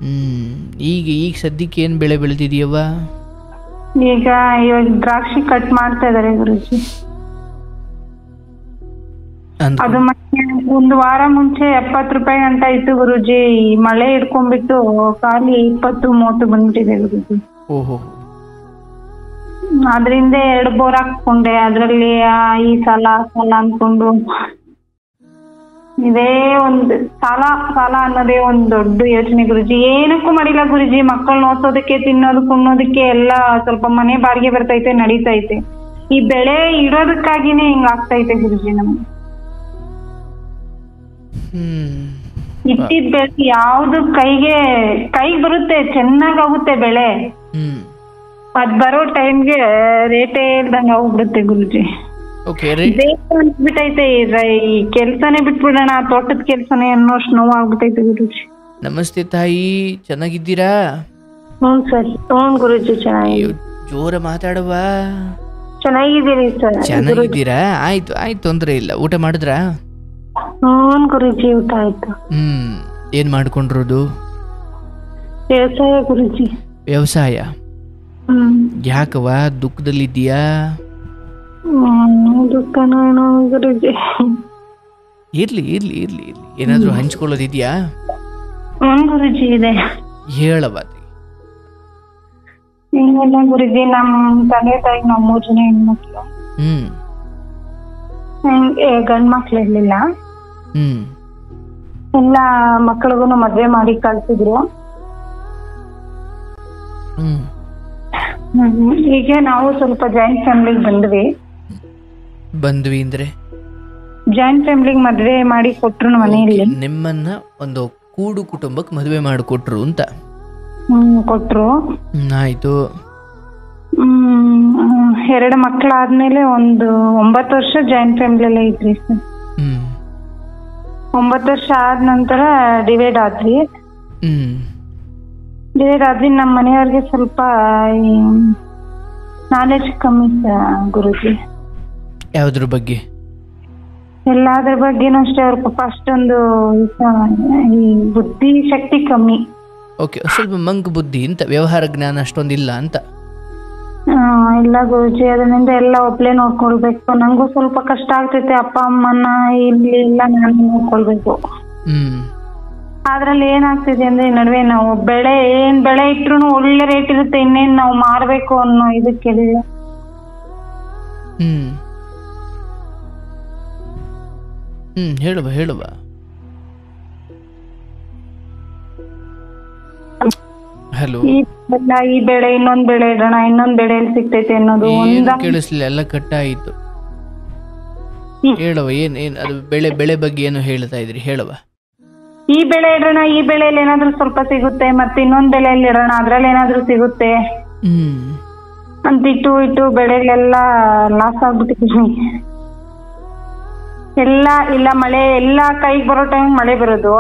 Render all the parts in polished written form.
ಹ್ಮ್. ಈಗ ಸದ್ಯಕ್ಕೆ ಏನು ಬೆಳೆ ಬೆಳೆದಿದೆಯವ್ವ? ಇವಾಗ ದ್ರಾಕ್ಷಿ ಕಟ್ ಮಾಡ್ತಾ ಇದಾರೆ ಗುರುಜಿ. ಅದು ಮತ್ತೆ ಒಂದು ವಾರ ಮುಂಚೆ 70 ರೂಪಾಯಿ ಅಂತ ಇತ್ತು ಗುರುಜಿ. ಮಳೆ ಹಿಡ್ಕೊಂಡ್ಬಿಟ್ಟು ಖಾಲಿ 20-30 ಬಂದ್ಬಿಟ್ಟಿದೆ ಗುರುಜಿ. ಓಹೋ. ಅದ್ರಿಂದ 2 ಬೋರ್ ಹಾಕ್ಕೊಂಡೆ. ಅದ್ರಲ್ಲಿ ಈ ಸಾಲ ಅನ್ಕೊಂಡು ಇದೇ ಒಂದು ಸಾಲ ಅನ್ನೋದೇ ಒಂದ್ ದೊಡ್ಡ ಯೋಚನೆ ಗುರುಜಿ. ಏನಕ್ಕೂ ಮಾಡಿಲ್ಲ ಗುರುಜಿ. ಮಕ್ಕಳನ್ನ ಓದ್ಸೋದಕ್ಕೆ, ತಿನ್ನೋದಕ್ಕೆ, ಉಣ್ಣೋದಕ್ಕೆ ಎಲ್ಲ ಸ್ವಲ್ಪ ಮನೆ ಬಾಡಿಗೆ ಬರ್ತೈತೆ, ನಡೀತೈತೆ. ಈ ಬೆಳೆ ಇಡೋದಕ್ಕಾಗಿನೇ ಹಿಂಗ ಆಗ್ತೈತೆ ಗುರುಜಿ. ನಮ್ಗೆ ಇಟ್ಟಿದ್ ಬೆಳೆ ಯಾವ್ದು ಕೈಗೆ ಬರುತ್ತೆ, ಚೆನ್ನಾಗಾಗುತ್ತೆ ಬೆಳೆ. ಅದ್ ಬರೋ ಟೈಮ್ಗೆ ರೇಟೇ ಇಲ್ದಂಗ ಹೋಗ್ಬಿಡುತ್ತೆ ಗುರುಜಿ. ಬಿಟ್ಟೈತೆ ಈ ಕೆಲ್ಸನೇ ಬಿಟ್ಬಿಡೋಣ, ತೋಟದ ಕೆಲ್ಸನೇ ಅನ್ನೋಷ್ಟು ನೋವಾಗ್ಬಿಟ್ಟೈತೆ ಗುರುಜಿ. ನಮಸ್ತೆ ತಾಯಿ, ಚೆನ್ನಾಗಿದ್ದೀರಾ? ಸರ್. ಗುರುಜಿ ಚೆನ್ನಾಗಿ ಜೋರ ಮಾತಾಡುವ. ಚೆನ್ನಾಗಿದ್ದೀರಿ ಸರ್. ಚೆನ್ನಾಗಿದ್ದೀರಾ? ಆಯ್ತು ತೊಂದ್ರೆ ಇಲ್ಲ. ಊಟ ಮಾಡಿದ್ರಾ? ಗುರುಜಿ ಊಟ ಆಯ್ತು. ಏನ್ ಮಾಡ್ಕೊಂಡಿರೋದು? ವ್ಯವಸಾಯ ಗುರುಜಿ. ವ್ಯವಸಾಯ? ಯಾಕವ್ವ, ದುಃಖದಲ್ಲಿದ್ದೀಯಾ? ದುಃಖನೋ ಗುರುಜಿ. ಇರ್ಲಿ, ಏನಾದ್ರೂ ಹಂಚ್ಕೊಳ್ಳೋದಿದ್ಯಾ? ಗುರುಜಿ ಇದೆ. ಹೇಳವ. ಏನಿಲ್ಲ ಗುರುಜಿ, ನಮ್ ತಂದೆ ತಾಯಿ ನಾವು 3 ಜನ ಹೆಣ್ಮಕ್ಳು. ಗಂಡ್ ಮಕ್ಳು ಇರ್ಲಿಲ್ಲ. ಎಲ್ಲ ಮಕ್ಳಿಗೂ ಮದ್ವೆ ಮಾಡಿ ಕಳ್ಸಿದ್ರು. ಈಗ ನಾವು ಸ್ವಲ್ಪ ಜಾಯಿಂಟ್ ಫ್ಯಾಮಿಲಿಗೆ ಬಂದ್ವಿ ಅಂದ್ರೆ ಜಾಯಿಂಟ್ ಫ್ಯಾಮಿಲಿಗೆ ಮದ್ವೆ ಮಾಡಿ ಕೊಟ್ರು ಮನೆಯಲ್ಲಿ. ನಿಮ್ಮನ್ನ ಒಂದು ಕೂಡು ಕುಟುಂಬಕ್ಕೆ ಮದುವೆ ಮಾಡಿಕೊಟ್ರು ಅಂತ? ಕೊಟ್ರು. ಆಯ್ತು. 2 ಮಕ್ಳಾದ್ಮೇಲೆ ಒಂದು 9 ವರ್ಷ ಜಾಯಿಂಟ್ ಫ್ಯಾಮಿಲಿಯಲ್ಲೇ ಇದ್ರಿ ಸರ್. 9 ವರ್ಷ ಆದ ನಂತರ ಡಿವೈಡ್ ಆದ್ವಿ. ನಮ್ಮ ಮನೆಯವ್ರಿಗೆ ಸ್ವಲ್ಪ ನಾಲೆಜ್ ಕಮ್ಮಿ ಗುರುಜಿ. ಯಾವ್ದ್ರ ಬಗ್ಗೆ? ಎಲ್ಲಾದ್ರ ಬಗ್ಗೆನೂ ಅಷ್ಟೇ. ಅವ್ರ ಪಾಪ ಅಷ್ಟೊಂದು ಈ ಬುದ್ಧಿ ಶಕ್ತಿ ಕಮ್ಮಿ. ಓಕೆ, ಸ್ವಲ್ಪ ಮಂಕ್ ಬುದ್ಧಿ ಅಂತ, ವ್ಯವಹಾರ ಜ್ಞಾನ ಅಷ್ಟೊಂದಿಲ್ಲ ಅಂತ. ಇಲ್ಲ ಗುರುಜಿ, ಅದರಿಂದ ಎಲ್ಲ ಒಬ್ಳೆ ನೋಡ್ಕೊಳ್ಬೇಕು. ನಂಗೂ ಸ್ವಲ್ಪ ಕಷ್ಟ ಆಗ್ತೈತೆ. ಅಪ್ಪ ಅಮ್ಮನ ಇಲ್ಲಿ ಎಲ್ಲ ನಾನು ನೋಡ್ಕೊಳ್ಬೇಕು. ಅದ್ರಲ್ಲಿ ಏನಾಗ್ತಿದೆ ಅಂದ್ರೆ, ಈ ನಡುವೆ ನಾವು ಏನ್ ಬೆಳೆ ಇಟ್ರು ಒಳ್ಳೆ ರೇಟ್ ಇರುತ್ತೆ, ಇನ್ನೇನ್ ನಾವು ಮಾರ್ಬೇಕು ಅನ್ನೋ ಇದಕ್ಕೆ ಹೇಳುವ. ಹಲೋ. ಈ ಬೆಳೆ ಇನ್ನೊಂದ್ ಬೆಳೆ ಇಡೋಣ, ಇನ್ನೊಂದ್ ಬೆಳೆ ಎಲ್ಲಿ ಸಿಗ್ತೈತೆ ಅನ್ನೋದು ಕೇಳಿಸ್ಲಿಲ್ಲ, ಎಲ್ಲ ಕಟ್ಟಾಯಿತು. ಹೇಳುವ. ಏನ್ ಅದು ಬೆಳೆ ಬಗ್ಗೆ ಏನು ಹೇಳ್ತಾ ಇದ್ರಿ? ಹೇಳುವ. ಈ ಬೆಳೆ ಇಡೋಣ, ಈ ಬೆಳೆಯಲ್ಲಿ ಏನಾದ್ರೂ ಸ್ವಲ್ಪ ಸಿಗುತ್ತೆ, ಮತ್ತೆ ಇನ್ನೊಂದ್ ಬೆಳೆಯಲ್ಲಿ ಇಡೋಣ, ಅದ್ರಲ್ಲಿ ಏನಾದ್ರೂ ಸಿಗುತ್ತೆ ಅಂತ ಇಟ್ಟು ಬೆಳೆಗಳೆಲ್ಲ ಲಾಸ್ ಆಗ್ಬಿಟ್ಟಿದೀನಿ. ಇಲ್ಲ ಮಳೆ ಎಲ್ಲ ಕೈಗೆ ಬರೋ ಟೈಮ್ ಮಳೆ ಬರೋದು.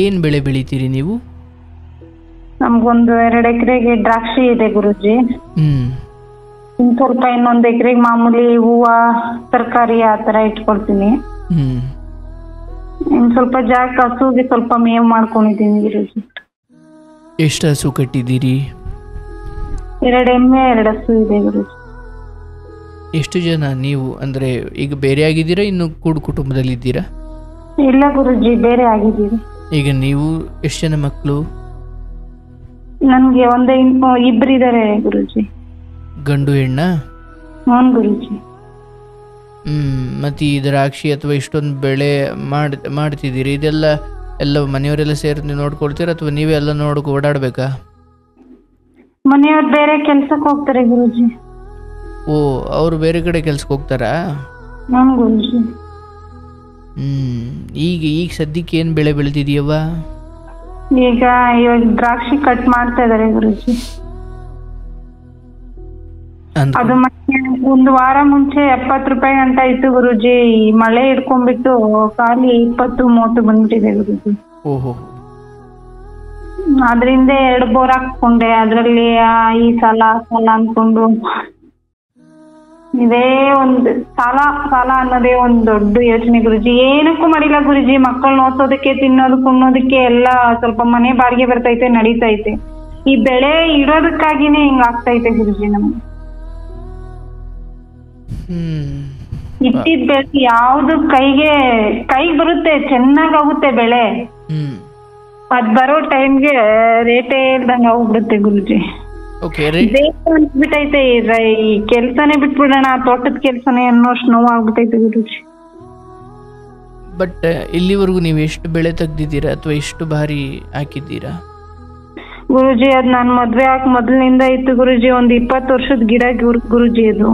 ಏನ್ ಬೆಳೆ ಬೆಳಿತೀರಿ ನೀವು? ನಮ್ಗೊಂದು 2 ಎಕರೆಗೆ ದ್ರಾಕ್ಷಿ ಇದೆ ಗುರುಜಿ. ಸ್ವಲ್ಪ ಇನ್ನೊಂದು ಎಕರೆಗೆ ಮಾಮೂಲಿ ಹೂವ, ತರಕಾರಿ ಆತರ ಇಟ್ಕೊಳ್ತೀನಿ. ಸ್ವಲ್ಪ ಜಾಗ ಹಸುಗೆ ಸ್ವಲ್ಪ ಮೇವು ಮಾಡ್ಕೊಂಡಿದ್ದೀನಿ ಗುರುಜಿ. ಎಷ್ಟು ಹಸು ಕಟ್ಟಿದ್ದೀರಿ? 2 ಎಮ್ಮೆ 2 ಹಸು ಇದೆ ಗುರುಜಿ. ಎಷ್ಟು ಜನ ನೀವು? ಅಂದ್ರೆ ಈಗ ಬೇರೆ ಆಗಿದ್ದೀರಾ, ಇನ್ನು ಕೂಡು ಕುಟುಂಬದಲ್ಲಿ ಇದ್ದೀರಾ? ಇಲ್ಲ ಗುರುಜಿ, ಬೇರೆ ಆಗಿದ್ದೀರಿ. ಈಗ ನೀವು ಎಷ್ಟು ಜನ ಮಕ್ಕಳು? ನನ್ಗೆ ಇಬ್ರು ಇದಾರೆ ಗುರುಜಿ. ಗಂಡು ಹೆಣ್ಣ? ಗುರುಜಿ. ಮತ್ತೆ ಈ ದ್ರಾಕ್ಷಿ ಅಥವಾ ಇಷ್ಟೊಂದು ಬೆಳೆ ಮಾಡ್ತಿದ್ದೀರಿ, ಎಲ್ಲ ಮನೆಯವರೆಲ್ಲ ಸೇರಿ ನೋಡ್ಕೊಳ್ತೀರಾ ಅಥವಾ ನೀವೇ ಎಲ್ಲ ಓಡಾಡ್ಬೇಕಾ? ಮನೆಯವ್ರು ಬೇರೆ ಕೆಲ್ಸಕ್ಕೆ ಹೋಗ್ತಾರೆ ಗುರುಜಿ. ಓ, ಅವರು ಬೇರೆ ಕಡೆ ಕೆಲ್ಸಕ್ಕೆ ಹೋಗ್ತಾರಾ? ಗುರುಜಿ. ಈಗ ಸದ್ಯಕ್ಕೆ ಏನ್ ಬೆಳೆ ಬೆಳೆದಿದೆಯವ್ವ? ಇವಾಗ ದ್ರಾಕ್ಷಿ ಕಟ್ ಮಾಡ್ತಾ ಇದಾರೆ ಗುರುಜಿ. ಅದು ಮತ್ತೆ ಒಂದು ವಾರ ಮುಂಚೆ 70 ರೂಪಾಯಿ ಅಂತ ಇತ್ತು ಗುರುಜಿ. ಮಳೆ ಹಿಡ್ಕೊಂಡ್ಬಿಟ್ಟು ಖಾಲಿ 20-30 ಬಂದ್ಬಿಟ್ಟಿದೆ ಗುರುಜಿ. ಓಹೋ. ಅದ್ರಿಂದ 2 ಬೋರ್ ಹಾಕ್ಕೊಂಡೆ. ಅದ್ರಲ್ಲಿ ಈ ಸಾಲ ಅನ್ಕೊಂಡು ಇದೇ ಒಂದು ಸಾಲ ಸಾಲ ಅನ್ನೋದೇ ಒಂದ್ ದೊಡ್ಡ ಯೋಚನೆ ಗುರುಜಿ. ಏನಕ್ಕೂ ಮಾಡಿಲ್ಲ ಗುರುಜಿ, ಮಕ್ಕಳನ್ನ ಓದ್ಸೋದಕ್ಕೆ, ತಿನ್ನೋದಕ್ಕೆ, ಉಣ್ಣೋದಕ್ಕೆ ಎಲ್ಲ ಸ್ವಲ್ಪ ಮನೆ ಬಾಡಿಗೆ ಬರ್ತೈತೆ, ನಡೀತೈತೆ. ಈ ಬೆಳೆ ಇಡೋದಕ್ಕಾಗಿನೇ ಹಿಂಗ ಆಗ್ತೈತೆ ಗುರುಜಿ ನಮ್ಗೆ. ಇಟ್ಟಿದ್ ಬೆಳೆ ಯಾವ್ದು ಕೈಗೆ ಬರುತ್ತೆ, ಚೆನ್ನಾಗಾಗುತ್ತೆ ಬೆಳೆ, ಅದ್ ಬರೋ ಟೈಮ್ಗೆ ರೇಟೇ ಇಲ್ದಂಗ ಹೋಗ್ಬಿಡುತ್ತೆ ಗುರುಜಿ. ಅನ್ಸ್ಬಿಟ್ಟೈತೆ ಈ ಕೆಲ್ಸನೇ ಬಿಟ್ಬಿಡೋಣ, ತೋಟದ ಕೆಲ್ಸನೇ ಅನ್ನೋಷ್ಟು ನೋವಾಗ್ಬಿಟ್ಟೈತೆ ಗುರುಜಿ. ಬಟ್ ಇಲ್ಲಿವರೆಗೂ ನೀವು ಎಷ್ಟು ಬೆಳೆ ತೆಗ್ದಿದ್ದೀರಾ ಅಥವಾ ಎಷ್ಟು ಬಾರಿ ಹಾಕಿದ್ದೀರಾ ಗುರುಜಿ? ಅದ್ ನಾನ್ ಮದ್ವೆ ಆಗ್ ಮೊದಲಿನಿಂದ ಇತ್ತು ಗುರುಜಿ, ಒಂದ್ 20 ವರ್ಷದ ಗಿಡ ಗುರುಜಿ ಅದು.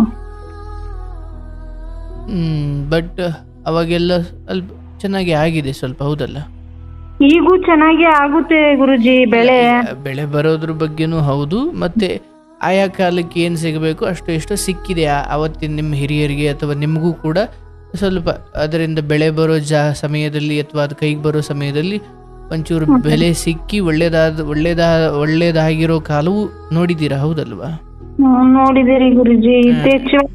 ಬಟ್ ಅವಾಗೆಲ್ಲ ಸ್ವಲ್ಪ ಚೆನ್ನಾಗಿ ಆಗಿದೆ ಸ್ವಲ್ಪ, ಹೌದಲ್ಲ? ಈಗೂ ಚೆನ್ನಾಗಿ ಆಗುತ್ತೆ ಗುರುಜಿ ಬೆಳೆ ಬರೋದ್ರ ಬಗ್ಗೆನೂ ಹೌದು, ಮತ್ತೆ ಆಯಾ ಕಾಲಕ್ಕೆ ಏನು ಸಿಗಬೇಕು ಅಷ್ಟು ಎಷ್ಟು ಸಿಕ್ಕಿದೆ ಅವತ್ತಿನ ನಿಮ್ಮ ಹಿರಿಯರಿಗೆ ಅಥವಾ ನಿಮಗೂ ಕೂಡ ಸ್ವಲ್ಪ ಅದರಿಂದ ಬೆಳೆ ಬರೋ ಸಮಯದಲ್ಲಿ ಅಥವಾ ಅದು ಕೈಗೆ ಬರೋ ಸಮಯದಲ್ಲಿ ಒಂಚೂರು ಬೆಲೆ ಸಿಕ್ಕಿ ಒಳ್ಳೇದಾಗಿರೋ ಕಾಲವು ನೋಡಿದ್ದೀರಾ, ಹೌದಲ್ವಾ? ನೋಡಿದಿರಿ ಗುರುಜಿ.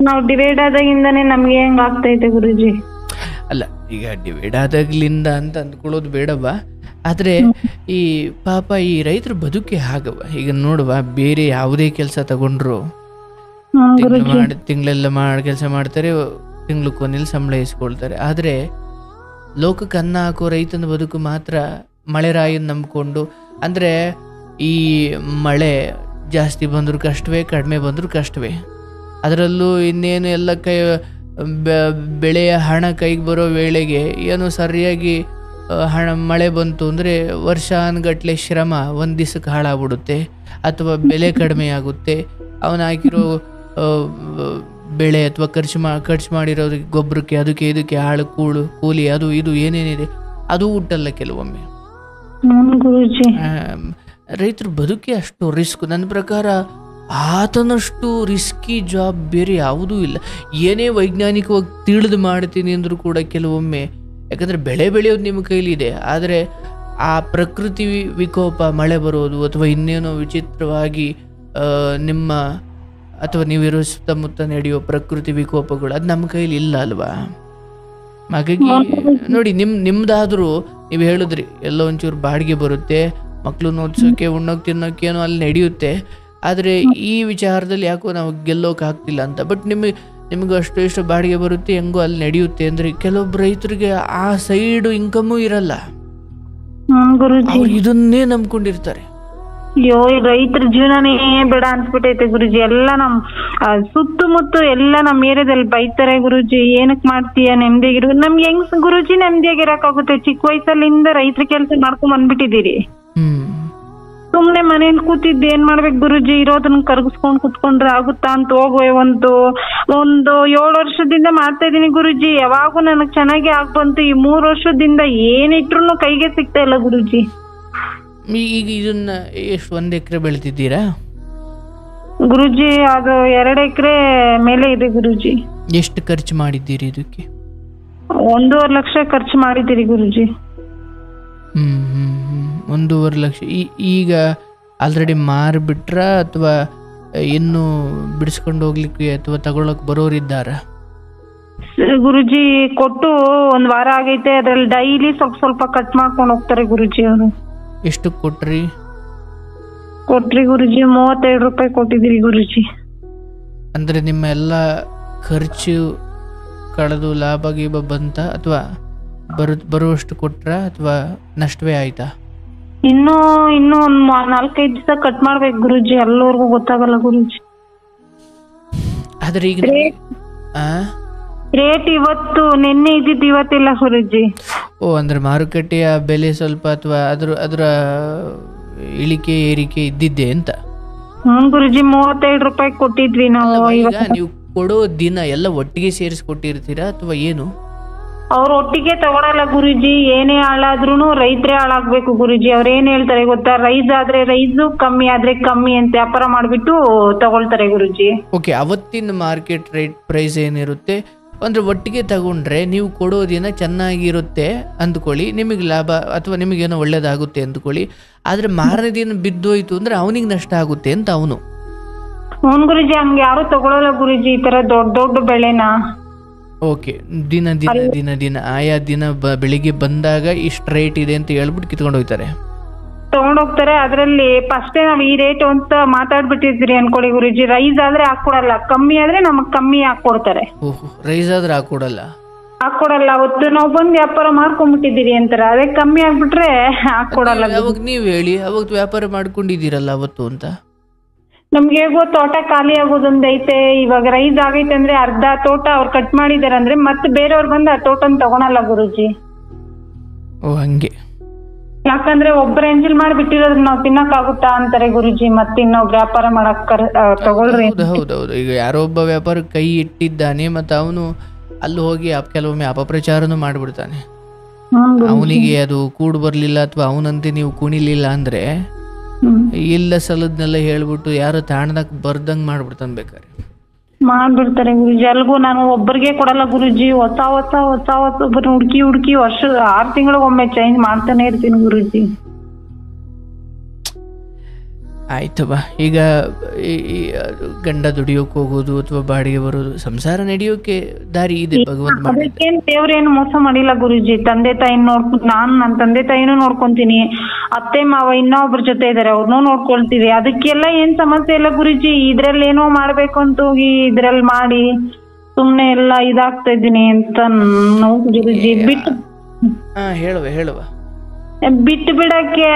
ನಾವು ಡಿವೈಡ್ ಆದಾಗಿಂದಾನೇ ನಮ್ಗೆ ಹೆಂಗ್ ಆಗ್ತೈತೆ ಗುರುಜಿ. ಅಲ್ಲ, ಈಗ ಡಿವೈಡ್ ಆದಾಗ್ಲಿಂದ ಅಂತ ಅಂದ್ಕೊಳ್ಳೋದು ಬೇಡವಾ, ಆದರೆ ಈ ಪಾಪ ಈ ರೈತರ ಬದುಕೆ ಆಗವ. ಈಗ ನೋಡುವ, ಬೇರೆ ಯಾವುದೇ ಕೆಲಸ ತಗೊಂಡ್ರು ತಿಂಗಳೆಲ್ಲ ಕೆಲಸ ಮಾಡ್ತಾರೆ, ತಿಂಗಳು ಕೊನೆಯಲ್ಲಿ ಸಂಬಳ ಇಸ್ಕೊಳ್ತಾರೆ. ಆದರೆ ಲೋಕಕ್ಕೆ ಅನ್ನ ಹಾಕೋ ರೈತನ ಬದುಕು ಮಾತ್ರ ಮಳೆ ರಾಯನ್ ನಂಬಿಕೊಂಡು, ಅಂದರೆ ಈ ಮಳೆ ಜಾಸ್ತಿ ಬಂದರೂ ಕಷ್ಟವೇ, ಕಡಿಮೆ ಬಂದರೂ ಕಷ್ಟವೇ. ಅದರಲ್ಲೂ ಇನ್ನೇನು ಎಲ್ಲ ಬೆಳೆಯ ಹಣ ಕೈಗೆ ಬರೋ ವೇಳೆಗೆ ಏನು ಸರಿಯಾಗಿ ಮಳೆ ಬಂತು ಅಂದರೆ ವರ್ಷಾನುಗಟ್ಲೆ ಶ್ರಮ ಒಂದು ದಿವಸಕ್ಕೆ ಹಾಳಾಗ್ಬಿಡುತ್ತೆ, ಅಥವಾ ಬೆಲೆ ಕಡಿಮೆ ಆಗುತ್ತೆ. ಅವನು ಹಾಕಿರೋ ಬೆಳೆ ಅಥವಾ ಖರ್ಚು ಮಾಡಿರೋದಕ್ಕೆ ಗೊಬ್ಬರಕ್ಕೆ, ಅದಕ್ಕೆ ಇದಕ್ಕೆ ಆಳು ಕೂಲಿ ಅದು ಇದು ಏನೇನಿದೆ ಅದು ಹುಟ್ಟಲ್ಲ ಕೆಲವೊಮ್ಮೆ. ರೈತರ ಬದುಕೆ ಅಷ್ಟು ರಿಸ್ಕ್. ನನ್ನ ಪ್ರಕಾರ ಆತನಷ್ಟು ರಿಸ್ಕಿ ಜಾಬ್ ಬೇರೆ ಯಾವುದೂ ಇಲ್ಲ. ಏನೇ ವೈಜ್ಞಾನಿಕವಾಗಿ ತಿಳಿದು ಮಾಡ್ತೀನಿ ಅಂದರೂ ಕೂಡ ಕೆಲವೊಮ್ಮೆ, ಯಾಕಂದರೆ ಬೆಳೆ ಬೆಳೆಯೋದು ನಿಮ್ಮ ಕೈಲಿದೆ, ಆದರೆ ಆ ಪ್ರಕೃತಿ ವಿಕೋಪ, ಮಳೆ ಬರೋದು ಅಥವಾ ಇನ್ನೇನೋ ವಿಚಿತ್ರವಾಗಿ ನಿಮ್ಮ ಅಥವಾ ನೀವಿರೋ ಸುತ್ತಮುತ್ತ ನಡೆಯೋ ಪ್ರಕೃತಿ ವಿಕೋಪಗಳು ಅದು ನಮ್ಮ ಕೈಲಿ ಇಲ್ಲ ಅಲ್ವಾ? ಹಾಗಾಗಿ ನೋಡಿ, ನಿಮ್ದಾದರೂ ನೀವು ಹೇಳಿದ್ರಿ ಎಲ್ಲ ಒಂಚೂರು ಬಾಡಿಗೆ ಬರುತ್ತೆ, ಮಕ್ಕಳು ಓದಿಸೋಕೆ, ಉಣ್ಣೋಕೆ, ತಿನ್ನೋಕೇನೋ ಅಲ್ಲಿ ನಡೆಯುತ್ತೆ, ಆದರೆ ಈ ವಿಚಾರದಲ್ಲಿ ಯಾಕೋ ನಾವು ಗೆಲ್ಲೋಕೆ ಆಗ್ತಿಲ್ಲ ಅಂತ. ಬಟ್ ನಿಮಗೆ ಎಷ್ಟು ಬಾಡಿಗೆ ಬರುತ್ತೆ, ಹೆಂಗೋ ಅಲ್ಲಿ ನಡೆಯುತ್ತೆ ಅಂದರೆ ಕೆಲವೊಬ್ಬರು ರೈತರಿಗೆ ಆ ಸೈಡ್ ಇನ್ಕಮು ಇರಲ್ಲ, ಇದನ್ನೇ ನಂಬ್ಕೊಂಡಿರ್ತಾರೆ. ಅಯ್ಯೋ, ರೈತರ ಜೀವನನೇ ಬೇಡ ಅನ್ಸ್ಬಿಟ್ಟೈತೆ ಗುರುಜಿ. ಎಲ್ಲ ನಮ್ ಸುತ್ತಮುತ್ತ ಎಲ್ಲ ನಮ್ ಏರಿಯಾದಲ್ಲಿ ಬೈತಾರೆ ಗುರುಜಿ. ಏನಕ್ ಮಾಡ್ತೀಯ, ನೆಮ್ಮದಿಯಾಗಿರು. ನಮ್ಗೆ ಹೆಂಗ್ ಗುರುಜಿ ನೆಮ್ಮದಿಯಾಗಿರಕ್ಕಾಗುತ್ತೆ? ಚಿಕ್ಕ ವಯಸ್ಸಲ್ಲಿಂದ ರೈತರ ಕೆಲಸ ಮಾಡ್ಕೊಂಡ್ ಬಂದ್ಬಿಟ್ಟಿದ್ದೀರಿ. ಸುಮ್ನೆ ಮನೇಲಿ ಕೂತಿದ್ದು ಏನ್ ಮಾಡ್ಬೇಕು ಗುರುಜಿ? ಇರೋದನ್ನ ಕರ್ಗಿಸ್ಕೊಂಡ್ ಕುತ್ಕೊಂಡ್ರೆ ಆಗುತ್ತಾ ಅಂತ ಹೋಗುವೆ. ಒಂದು 7 ವರ್ಷದಿಂದ ಮಾಡ್ತಾ ಇದೀನಿ ಗುರುಜಿ, ಯಾವಾಗೂ ನನಗ್ ಚೆನ್ನಾಗಿ ಆಗ್ಬಂತು. ಈ 3 ವರ್ಷದಿಂದ ಏನಿಟ್ರು ಕೈಗೆ ಸಿಗ್ತಾ ಇಲ್ಲ ಗುರುಜಿ. ಈಗ ಇದನ್ನ ಎಷ್ಟು 1 ಎಕರೆ ಬೆಳೆದಿದ್ದೀರಾ ಗುರುಜಿ? ಅದು 2 ಎಕರೆ ಮೇಲೆ ಇದೆ ಗುರುಜಿ. ಎಷ್ಟು ಖರ್ಚು ಮಾಡಿದ್ದೀರಿ ಇದಕ್ಕೆ? 1.5 ಲಕ್ಷ ಖರ್ಚು ಮಾಡಿದ್ದೀರಿ ಗುರುಜಿ. 1.5 ಲಕ್ಷ. ಈಗ ಆಲ್ರೆಡಿ ಮಾರಿಬಿಟ್ರ ಅಥವಾ ಇನ್ನು ಬಿಡಿಸ್ಕೊಂಡು ಹೋಗ್ಲಿಕ್ಕೆ ಅಥವಾ ತಗೊಳಕ್ ಬರೋರಿದ್ದಾರ? ಗುರುಜಿ ಕೊಟ್ಟು 1 ವಾರ ಆಗೈತೆ. ಅದ್ರಲ್ಲಿ ಡೈಲಿ ಸ್ವಲ್ಪ ಕಟ್ ಮಾಡ್ಕೊಂಡು ಹೋಗ್ತಾರೆ ಗುರುಜಿ ಅವರು. ಎಷ್ಟು ಕೊಟ್ರಿ ಗುರುಜಿ? 32 ರೂಪಾಯಿ ಕೊಟ್ಟಿದ್ದೀರಿ ಗುರುಜಿ. ಅಂದ್ರೆ ನಿಮ್ಮ ಎಲ್ಲ ಖರ್ಚು ಕಳೆದು ಲಾಭ ಗೀಬ ಬಂತ ಅಥವಾ ಬರುವಷ್ಟು ಕೊಟ್ರ ಅಥವಾ ನಷ್ಟವೇ ಆಯ್ತಾ? ಇನ್ನೂ ಒಂದ್ 4-5 ದಿವಸ ಕಟ್ ಮಾಡ್ಬೇಕು ಗುರುಜಿ, ಎಲ್ಲರಿಗೂ ಗೊತ್ತಾಗಲ್ಲ ಗುರುಜಿ. ಆದ್ರೆ ಈಗ ರೇಟ್ ಇವತ್ತು ನಿನ್ನೆ ಇದ್ದಿದ್ದು ಇವತ್ತಿಲ್ಲ ಗುರುಜಿ. ಅಂದ್ರೆ ಮಾರುಕಟ್ಟೆಯ ಬೆಲೆ ಸ್ವಲ್ಪ ಅಥವಾ ಅದರ ಇಳಿಕೆ ಏರಿಕೆ ಇದ್ದಿದ್ದೆ ಅಂತ? ಗುರುಜಿ 32 ರೂಪಾಯಿ ಕೊಟ್ಟಿದ್ವಿ ನಾವು. ಈಗ ನೀವು ಕೊಡೋ ದಿನ ಎಲ್ಲ ಒಟ್ಟಿಗೆ ಸೇರಿಸ್ಕೊಟ್ಟಿರ್ತೀರಾ ಅಥವಾ ಏನು? ಅವ್ರ ಒಟ್ಟಿಗೆ ತಗೊಳಲ್ಲ ಗುರುಜಿ. ಏನೇ ಹಾಳಾದ್ರೂ ರೈತರೇ ಹಾಳಾಗ್ಬೇಕು ಗುರುಜಿ. ಅವ್ರ ಏನ್ ಹೇಳ್ತಾರೆ ಗೊತ್ತಾ? ರೈಸ್ ಆದ್ರೆ ರೈಸು, ಕಮ್ಮಿ ಆದ್ರೆ ಕಮ್ಮಿ ಅಂತ ವ್ಯಾಪಾರ ಮಾಡ್ಬಿಟ್ಟು ತಗೊಳ್ತಾರೆ ಗುರುಜಿ. ಓಕೆ, ಅವತ್ತಿನ ಮಾರ್ಕೆಟ್ ರೇಟ್ ಪ್ರೈಸ್ ಏನಿರುತ್ತೆ ಅಂದ್ರೆ ಒಟ್ಟಿಗೆ ತಗೊಂಡ್ರೆ ನೀವು ಕೊಡೋ ದಿನ ಚೆನ್ನಾಗಿರುತ್ತೆ ಅಂದ್ಕೊಳ್ಳಿ, ನಿಮಗೆ ಲಾಭ ಅಥವಾ ನಿಮಗೇನೋ ಒಳ್ಳೇದಾಗುತ್ತೆ ಅಂದ್ಕೊಳ್ಳಿ. ಆದ್ರೆ ಮಾರನೇ ದಿನ ಬಿದ್ದೋಯ್ತು ಅಂದ್ರೆ ಅವನಿಗೆ ನಷ್ಟ ಆಗುತ್ತೆ ಅಂತ ಅವನು. ಹ್ಞೂ ಗುರುಜಿ, ಹಂಗೆ ಯಾರು ತಗೊಳಲ್ಲ ಗುರುಜಿ ಈ ತರ ದೊಡ್ಡ ದೊಡ್ಡ ಬೆಳೆನ. ಓಕೆ, ದಿನ ದಿನ ದಿನ ದಿನ ಆಯಾ ದಿನ ಬೆಳಿಗ್ಗೆ ಬಂದಾಗ ಇಷ್ಟು ರೇಟ್ ಇದೆ ಅಂತ ಹೇಳ್ಬಿಟ್ಟು ಕಿತ್ಕೊಂಡು ಹೋಗ್ತಾರೆ. ತಗೊಂಡೋಗ್ತಾರೆ. ಅದ್ರಲ್ಲಿ ಫಸ್ಟೇ ನಾವ್ ಈ ರೇಟ್ ಅಂತ ಮಾತಾಡ್ಬಿಟ್ಟಿದ್ರಿ ಅನ್ಕೊಳ್ಳಿ ಗುರುಜಿ, ರೈಸ್ ಆದ್ರೆ ಹಾಕೊಡಲ್ಲ, ಕಮ್ಮಿ ಆದ್ರೆ ನಮಗ್ ಕಮ್ಮಿ ಹಾಕೊಡ್ತಾರೆ. ಓಹೋ, ರೈಸ್ ಆದ್ರೆ ಹಾಕೊಡಲ್ಲ. ಅವತ್ತು ನಾವು ಬಂದು ವ್ಯಾಪಾರ ಮಾಡ್ಕೊಂಡ್ಬಿಟ್ಟಿದ್ದೀರಿ ಅಂತಾರೆ, ಅದೇ ಕಮ್ಮಿ ಆಗ್ಬಿಟ್ರೆ ಹಾಕೊಡಲ್ಲ. ಅವಾಗ ನೀವ್ ಹೇಳಿ, ಅವಾಗ ವ್ಯಾಪಾರ ಮಾಡ್ಕೊಂಡಿದ್ದೀರಲ್ಲ ಅವತ್ತು ಅಂತ. ನಮ್ಗೆ ಹೇಗೋ ತೋಟ ಖಾಲಿ ಆಗೋದೊಂದ್ ಐತೆ, ಇವಾಗ ರೈಸ್ ಆಗೈತೆ ಅಂದ್ರೆ ಅರ್ಧ ತೋಟ ಅವ್ರು ಕಟ್ ಮಾಡಿದಾರೆ ಅಂದ್ರೆ ಮತ್ತೆ ಬೇರೆಯವ್ರು ಬಂದು ಆ ತೋಟನ ತಗೊಳಲ್ಲ ಗುರುಜಿ. ಓ ಹಂಗೆ. ಯಾಕಂದ್ರೆ ಒಬ್ಬರ ಎಂಜಿಲ್ ಮಾಡಿ ಬಿಟ್ಟಿರೋದ್ರ ನಾವ್ ತಿನ್ನಕ್ ಆಗುತ್ತಾ ಅಂತಾರೆ ಗುರುಜಿ, ಮತ್ತೆ ಇನ್ನೊಬ್ರು ವ್ಯಾಪಾರ ಮಾಡಕ್ ತಗೊಳ್ರಿ. ಹೌದೌದು, ಈಗ ಯಾರೋ ಒಬ್ಬ ವ್ಯಾಪಾರ ಕೈ ಇಟ್ಟಿದ್ದಾನೆ ಮತ್ತೆ ಅವನು ಅಲ್ಲಿ ಹೋಗಿ ಕೆಲವೊಮ್ಮೆ ಅಪಪ್ರಚಾರನು ಮಾಡ್ಬಿಡ್ತಾನೆ. ಅವನಿಗೆ ಅದು ಕೂಡ್ ಬರ್ಲಿಲ್ಲ ಅಥವಾ ಅವನಂತೆ ನೀವು ಕುಣಿಲಿಲ್ಲ ಅಂದ್ರೆ ಇಲ್ಲ ಸಲದ್ನೆಲ್ಲ ಹೇಳ್ಬಿಟ್ಟು ಯಾರು ತಾಣದಾಗ ಬರ್ದಂಗ್ ಮಾಡ್ಬಿಡ್ತಾನೆ ಬೇಕಾರೆ. ಮಾಡ್ಬಿಡ್ತಾರೆ ಗುರುಜಿ. ಅಲ್ಗೂ ನಾನು ಒಬ್ಬರಿಗೆ ಕೊಡಲ್ಲ ಗುರುಜಿ, ಹೊಸ ಒಬ್ಬರು ಹುಡುಕಿ ವರ್ಷ 6 ತಿಂಗಳಿಗೊಮ್ಮೆ ಚೇಂಜ್ ಮಾಡ್ತಾನೆ ಇರ್ತೀನಿ ಗುರುಜಿ. ಆಯ್ತವ, ಈಗ ಗಂಡ ದುಡಿಯೋಕೆ ಹೋಗೋದು ಅಥವಾ ಬಾಡಿಗೆ ಬರೋದು, ಸಂಸಾರ ನಡೆಯೋಕೆ ದಾರಿ ಇದೆ ಭಗವಂತ. ಅದಕ್ಕೇನ್ ದೇವ್ರೇನು ಮೋಸ ಮಾಡಿಲ್ಲ ಗುರುಜಿ. ತಂದೆ ತಾಯಿನ ನಾನು ನನ್ನ ತಂದೆ ತಾಯಿನೂ ನೋಡ್ಕೊಂತೀನಿ, ಅತ್ತೆ ಮಾವ ಇನ್ನೊಬ್ರ ಜೊತೆ ಇದಾರೆ, ಅವ್ರನ್ನೂ ನೋಡ್ಕೊಳ್ತೀವಿ. ಅದಕ್ಕೆಲ್ಲ ಏನ್ ಸಮಸ್ಯೆ ಇಲ್ಲ ಗುರುಜಿ. ಇದ್ರಲ್ಲಿ ಏನೋ ಮಾಡ್ಬೇಕು ಅಂತ ಹೋಗಿ ಇದ್ರಲ್ಲಿ ಮಾಡಿ ಸುಮ್ನೆ ಎಲ್ಲ ಇದಾಗ್ತಾ ಇದ್ದೀನಿ ಅಂತ ಗುರುಜಿ. ಹೇಳುವ ಬಿಟ್ಟು ಬಿಡಕ್ಕೆ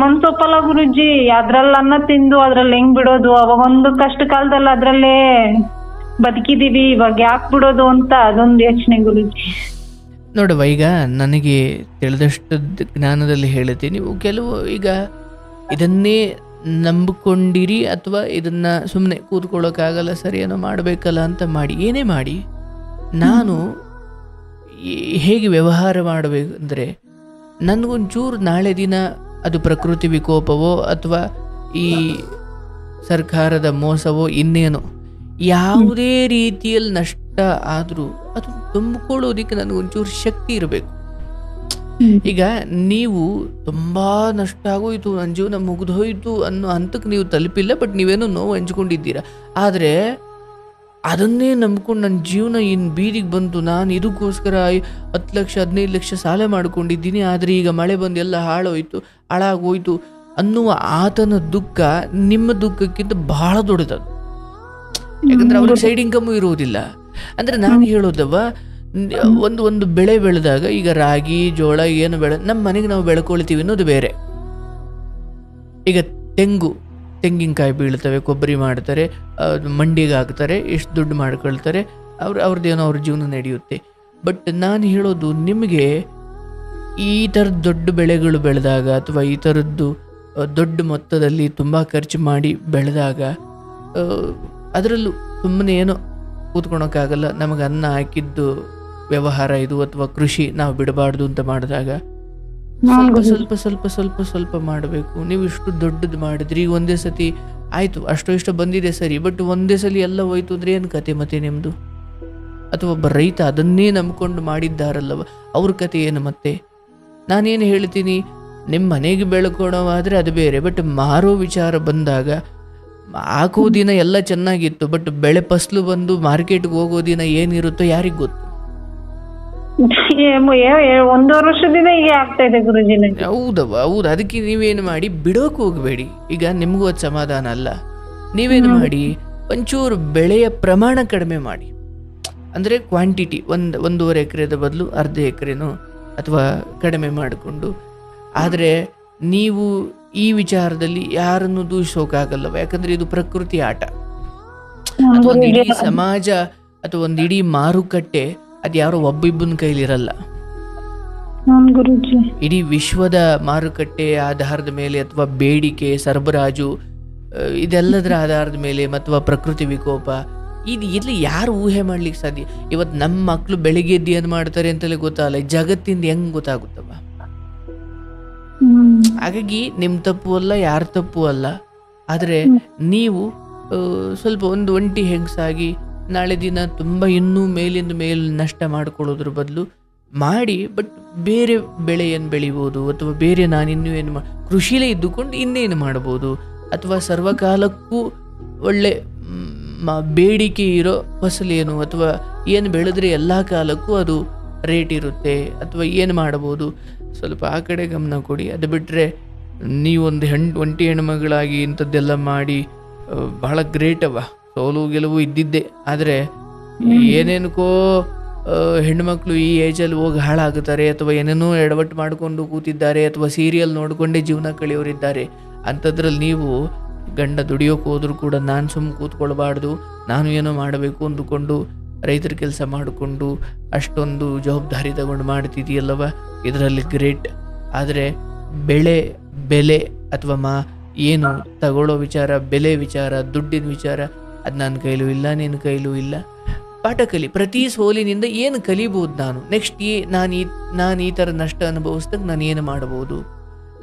ಮನ್ಸೊಪ್ಪಲ್ಲ ಗುರುಜಿ. ಅದ್ರಲ್ಲಿ ಅನ್ನ ತಿಂದು ಅದ್ರಲ್ಲಿ ಹೆಂಗ್ ಬಿಡೋದು, ಅವಾಗ ಒಂದು ಕಷ್ಟ ಕಾಲದಲ್ಲಿ ಅದ್ರಲ್ಲೇ ಬದುಕಿದೀವಿ, ಇವಾಗ ಯಾಕೆ ಬಿಡೋದು ಅಂತ ಅದೊಂದು ಯೋಚನೆ ಗುರುಜಿ. ನೋಡುವ, ಈಗ ನನಗೆ ತಿಳಿದಷ್ಟು ಜ್ಞಾನದಲ್ಲಿ ಹೇಳ್ತೀನಿ, ನೀವು ಕೆಲವು ಈಗ ಇದನ್ನೇ ನಂಬಿಕೊಂಡಿರಿ ಅಥವಾ ಇದನ್ನ ಸುಮ್ಮನೆ ಕೂತ್ಕೊಳ್ಳೋಕ್ಕಾಗಲ್ಲ, ಸರಿ ಏನೋ ಮಾಡಬೇಕಲ್ಲ ಅಂತ ಮಾಡಿ, ಏನೇ ಮಾಡಿ ನಾನು ಹೇಗೆ ವ್ಯವಹಾರ ಮಾಡಬೇಕು ಅಂದರೆ, ನನಗೊಂಚೂರು ನಾಳೆ ದಿನ ಅದು ಪ್ರಕೃತಿ ವಿಕೋಪವೋ ಅಥವಾ ಈ ಸರ್ಕಾರದ ಮೋಸವೋ ಇನ್ನೇನೋ ಯಾವುದೇ ರೀತಿಯಲ್ಲಿ ನಷ್ಟ ಆದರೂ ಅದು ತುಂಬಿಕೊಳ್ಳೋದಕ್ಕೆ ನನಗೊಂಚೂರು ಶಕ್ತಿ ಇರಬೇಕು. ಈಗ ನೀವು ತುಂಬ ನಷ್ಟ ಆಗೋಯ್ತು, ನನ್ನ ಜೀವನ ಮುಗಿದೋಯ್ತು ಅನ್ನೋ ಹಂತಕ್ಕೆ ನೀವು ತಲುಪಿಲ್ಲ, ಬಟ್ ನೀವೇನೋ ನೋವು ಹಂಚ್ಕೊಂಡಿದ್ದೀರ. ಆದರೆ ಅದನ್ನೇ ನಂಬ್ಕೊಂಡು ನನ್ನ ಜೀವನ ಇನ್ನು ಬೀದಿಗೆ ಬಂತು, ನಾನು ಇದಕ್ಕೋಸ್ಕರ 10 ಲಕ್ಷ 15 ಲಕ್ಷ ಸಾಲ ಮಾಡ್ಕೊಂಡಿದ್ದೀನಿ, ಆದರೆ ಈಗ ಮಳೆ ಬಂದು ಎಲ್ಲ ಹಾಳಾಗೋಯ್ತು ಅನ್ನುವ ಆತನ ದುಃಖ ನಿಮ್ಮ ದುಃಖಕ್ಕಿಂತ ಬಹಳ ದೊಡ್ಡದು. ಯಾಕಂದ್ರೆ ಅವ್ರಿಗೆ ಸೈಡ್ ಇನ್ಕಮು ಇರುವುದಿಲ್ಲ. ಅಂದರೆ ನಾನು ಹೇಳೋದವ, ಒಂದು ಬೆಳೆ ಬೆಳೆದಾಗ, ಈಗ ರಾಗಿ ಜೋಳ ಏನು ನಮ್ಮ ಮನೆಗೆ ನಾವು ಬೆಳ್ಕೊಳ್ತೀವಿ ಅನ್ನೋದು ಬೇರೆ. ಈಗ ತೆಂಗಿನಕಾಯಿ ಬೀಳ್ತವೆ, ಕೊಬ್ಬರಿ ಮಾಡ್ತಾರೆ, ಮಂಡಿಗೆ ಹಾಕ್ತಾರೆ, ಎಷ್ಟು ದುಡ್ಡು ಮಾಡ್ಕೊಳ್ತಾರೆ, ಅವ್ರದ್ದೇನೋ ಅವ್ರ ಜೀವನ ನಡೆಯುತ್ತೆ. ಬಟ್ ನಾನು ಹೇಳೋದು, ನಿಮಗೆ ಈ ಥರದ ದೊಡ್ಡ ಬೆಳೆಗಳು ಬೆಳೆದಾಗ ಅಥವಾ ಈ ಥರದ್ದು ದೊಡ್ಡ ಮೊತ್ತದಲ್ಲಿ ತುಂಬ ಖರ್ಚು ಮಾಡಿ ಬೆಳೆದಾಗ, ಅದರಲ್ಲೂ ಸುಮ್ಮನೆ ಏನೋ ಕೂತ್ಕೊಳಕ್ಕಾಗಲ್ಲ, ನಮಗೆ ಅನ್ನ ಹಾಕಿದ್ದು ವ್ಯವಹಾರ ಇದು ಅಥವಾ ಕೃಷಿ ನಾವು ಬಿಡಬಾರ್ದು ಅಂತ ಮಾಡಿದಾಗ ಸ್ವಲ್ಪ ಮಾಡಬೇಕು. ನೀವು ಇಷ್ಟು ದೊಡ್ಡದು ಮಾಡಿದ್ರಿ, ಈಗ ಒಂದೇ ಸತಿ ಆಯಿತು ಇಷ್ಟ ಬಂದಿದೆ ಸರಿ, ಬಟ್ ಒಂದೇ ಸಲ ಎಲ್ಲ ಹೋಯ್ತು ಅಂದರೆ ಏನು ಕತೆ ಮತ್ತೆ ನಿಮ್ಮದು? ಅಥವಾ ಒಬ್ಬ ರೈತ ಅದನ್ನೇ ನಂಬ್ಕೊಂಡು ಮಾಡಿದ್ದಾರಲ್ಲವ, ಅವ್ರ ಕತೆ ಏನು ಮತ್ತೆ? ನಾನೇನು ಹೇಳ್ತೀನಿ, ನಿಮ್ಮ ಮನೆಗೆ ಬೆಳ್ಕೊಳೋವಾದರೆ ಅದು ಬೇರೆ, ಬಟ್ ಮಾರೋ ವಿಚಾರ ಬಂದಾಗ ಹಾಕೋ ದಿನ ಎಲ್ಲ ಚೆನ್ನಾಗಿತ್ತು, ಬಟ್ ಬೆಳೆ ಫಸಲು ಬಂದು ಮಾರ್ಕೆಟ್ಗೆ ಹೋಗೋ ದಿನ ಏನಿರುತ್ತೋ ಯಾರಿಗೆ ಗೊತ್ತು? 1 ವರ್ಷದಿಂದ ಹೀಗೆ ಆಗ್ತಾ ಇದೆ ಗುರುಜಿ. ಹೌದು. ಅದಕ್ಕೆ ನೀವೇನು ಮಾಡಿ, ಬಿಡೋಕೆ ಹೋಗಬೇಡಿ. ಈಗ ನಿಮಗೂ ಅದು ಸಮಾಧಾನ ಅಲ್ಲ, ನೀವೇನು ಮಾಡಿ, ಒಂಚೂರು ಬೆಳೆಯ ಪ್ರಮಾಣ ಕಡಿಮೆ ಮಾಡಿ. ಅಂದರೆ ಕ್ವಾಂಟಿಟಿ 1.5 ಎಕರೆದ ಬದಲು 1/2 ಎಕರೆನೋ ಅಥವಾ ಕಡಿಮೆ ಮಾಡಿಕೊಂಡು. ಆದರೆ ನೀವು ಈ ವಿಚಾರದಲ್ಲಿ ಯಾರನ್ನು ದೂಷಿಸೋಕ್ಕಾಗಲ್ಲವ, ಯಾಕಂದರೆ ಇದು ಪ್ರಕೃತಿ ಆಟ. ಅಥವಾ ಒಂದು ಇಡೀ ಸಮಾಜ ಅಥವಾ ಒಂದು ಇಡೀ ಮಾರುಕಟ್ಟೆ ಅದು ಯಾರೋ ಒಬ್ಬಿಬ್ಬನ ಕೈಲಿರಲ್ಲ. ಇಡೀ ವಿಶ್ವದ ಮಾರುಕಟ್ಟೆ ಆಧಾರದ ಮೇಲೆ ಅಥವಾ ಬೇಡಿಕೆ ಸರಬರಾಜು ಇದೆಲ್ಲದರ ಆಧಾರದ ಮೇಲೆ ಅಥವಾ ಪ್ರಕೃತಿ ವಿಕೋಪ ಇದು ಇಲ್ಲಿ ಯಾರು ಊಹೆ ಮಾಡ್ಲಿಕ್ಕೆ ಸಾಧ್ಯ? ಇವತ್ತು ನಮ್ಮ ಮಕ್ಕಳು ಬೆಳಿಗ್ಗೆ ಎದ್ದು ಏನು ಮಾಡ್ತಾರೆ ಅಂತಲೇ ಗೊತ್ತಾಗಲ್ಲ, ಜಗತ್ತಿಂದ ಹೆಂಗ್ ಗೊತ್ತಾಗುತ್ತವ? ಹಾಗಾಗಿ ನಿಮ್ಮ ತಪ್ಪು ಅಲ್ಲ, ಯಾರ ತಪ್ಪು ಅಲ್ಲ. ಆದರೆ ನೀವು ಸ್ವಲ್ಪ ಒಂದು ಒಂಟಿ ಹೆಂಗಸಾಗಿ ನಾಳೆ ದಿನ ತುಂಬ ಇನ್ನೂ ಮೇಲಿಂದ ಮೇಲೆ ನಷ್ಟ ಮಾಡ್ಕೊಳ್ಳೋದ್ರ ಬದಲು ಮಾಡಿ, ಬಟ್ ಬೇರೆ ಬೆಳೆ ಏನು ಬೆಳಿಬೋದು ಅಥವಾ ಬೇರೆ ನಾನಿನ್ನೂ ಏನು ಕೃಷಿಲೇ ಇದ್ದುಕೊಂಡು ಇನ್ನೇನು ಮಾಡ್ಬೋದು, ಅಥವಾ ಸರ್ವಕಾಲಕ್ಕೂ ಒಳ್ಳೆ ಬೇಡಿಕೆ ಇರೋ ಫಸಲೇನು, ಅಥವಾ ಏನು ಬೆಳೆದ್ರೆ ಎಲ್ಲ ಕಾಲಕ್ಕೂ ಅದು ರೇಟ್ ಇರುತ್ತೆ, ಅಥವಾ ಏನು ಮಾಡ್ಬೋದು, ಸ್ವಲ್ಪ ಆ ಕಡೆ ಗಮನ ಕೊಡಿ. ಅದು ಬಿಟ್ಟರೆ ನೀವೊಂದು ಒಂಟಿ ಹೆಣ್ಮಗಳಾಗಿ ಇಂಥದ್ದೆಲ್ಲ ಮಾಡಿ ಬಹಳ ಗ್ರೇಟ್ ಅವ, ಸೋಲು ಗೆಲುವು ಇದ್ದಿದ್ದೆ. ಆದರೆ ಏನೇನಕ್ಕೋ ಹೆಣ್ಮಕ್ಳು ಈ ಏಜಲ್ಲಿ ಹೋಗಿ ಹಾಳಾಗುತ್ತಾರೆ, ಅಥವಾ ಏನೇನೋ ಎಡವಟ್ಟು ಮಾಡಿಕೊಂಡು ಕೂತಿದ್ದಾರೆ, ಅಥವಾ ಸೀರಿಯಲ್ ನೋಡಿಕೊಂಡೇ ಜೀವನ ಕಳೆಯೋರಿದ್ದಾರೆ. ಅಂಥದ್ರಲ್ಲಿ ನೀವು ಗಂಡ ದುಡಿಯೋಕೆ ಹೋದರೂ ಕೂಡ ನಾನು ಸುಮ್ಮನೆ ಕೂತ್ಕೊಳ್ಬಾರ್ದು, ನಾನು ಏನೋ ಮಾಡಬೇಕು ಅಂದುಕೊಂಡು ರೈತರ ಕೆಲಸ ಮಾಡಿಕೊಂಡು ಅಷ್ಟೊಂದು ಜವಾಬ್ದಾರಿ ತಗೊಂಡು ಮಾಡ್ತಿದೆಯಲ್ಲವ, ಇದರಲ್ಲಿ ಗ್ರೇಟ್. ಆದರೆ ಬೆಲೆ ಅಥವಾ ಏನು ತಗೊಳ್ಳೋ ವಿಚಾರ, ಬೆಲೆ ವಿಚಾರ, ದುಡ್ಡಿನ ವಿಚಾರ, ಅದು ನನ್ನ ಕೈಲೂ ಇಲ್ಲ, ನಿನ್ನ ಕೈಲೂ ಇಲ್ಲ. ಪಾಠ ಕಲಿ. ಪ್ರತಿ ಸೋಲಿನಿಂದ ಏನು ಕಲಿಬೋದು ನಾನು, ನೆಕ್ಸ್ಟ್ ನಾನು ಈ ಥರ ನಷ್ಟ ಅನುಭವಿಸಿದಾಗ ನಾನು ಏನು ಮಾಡ್ಬೋದು,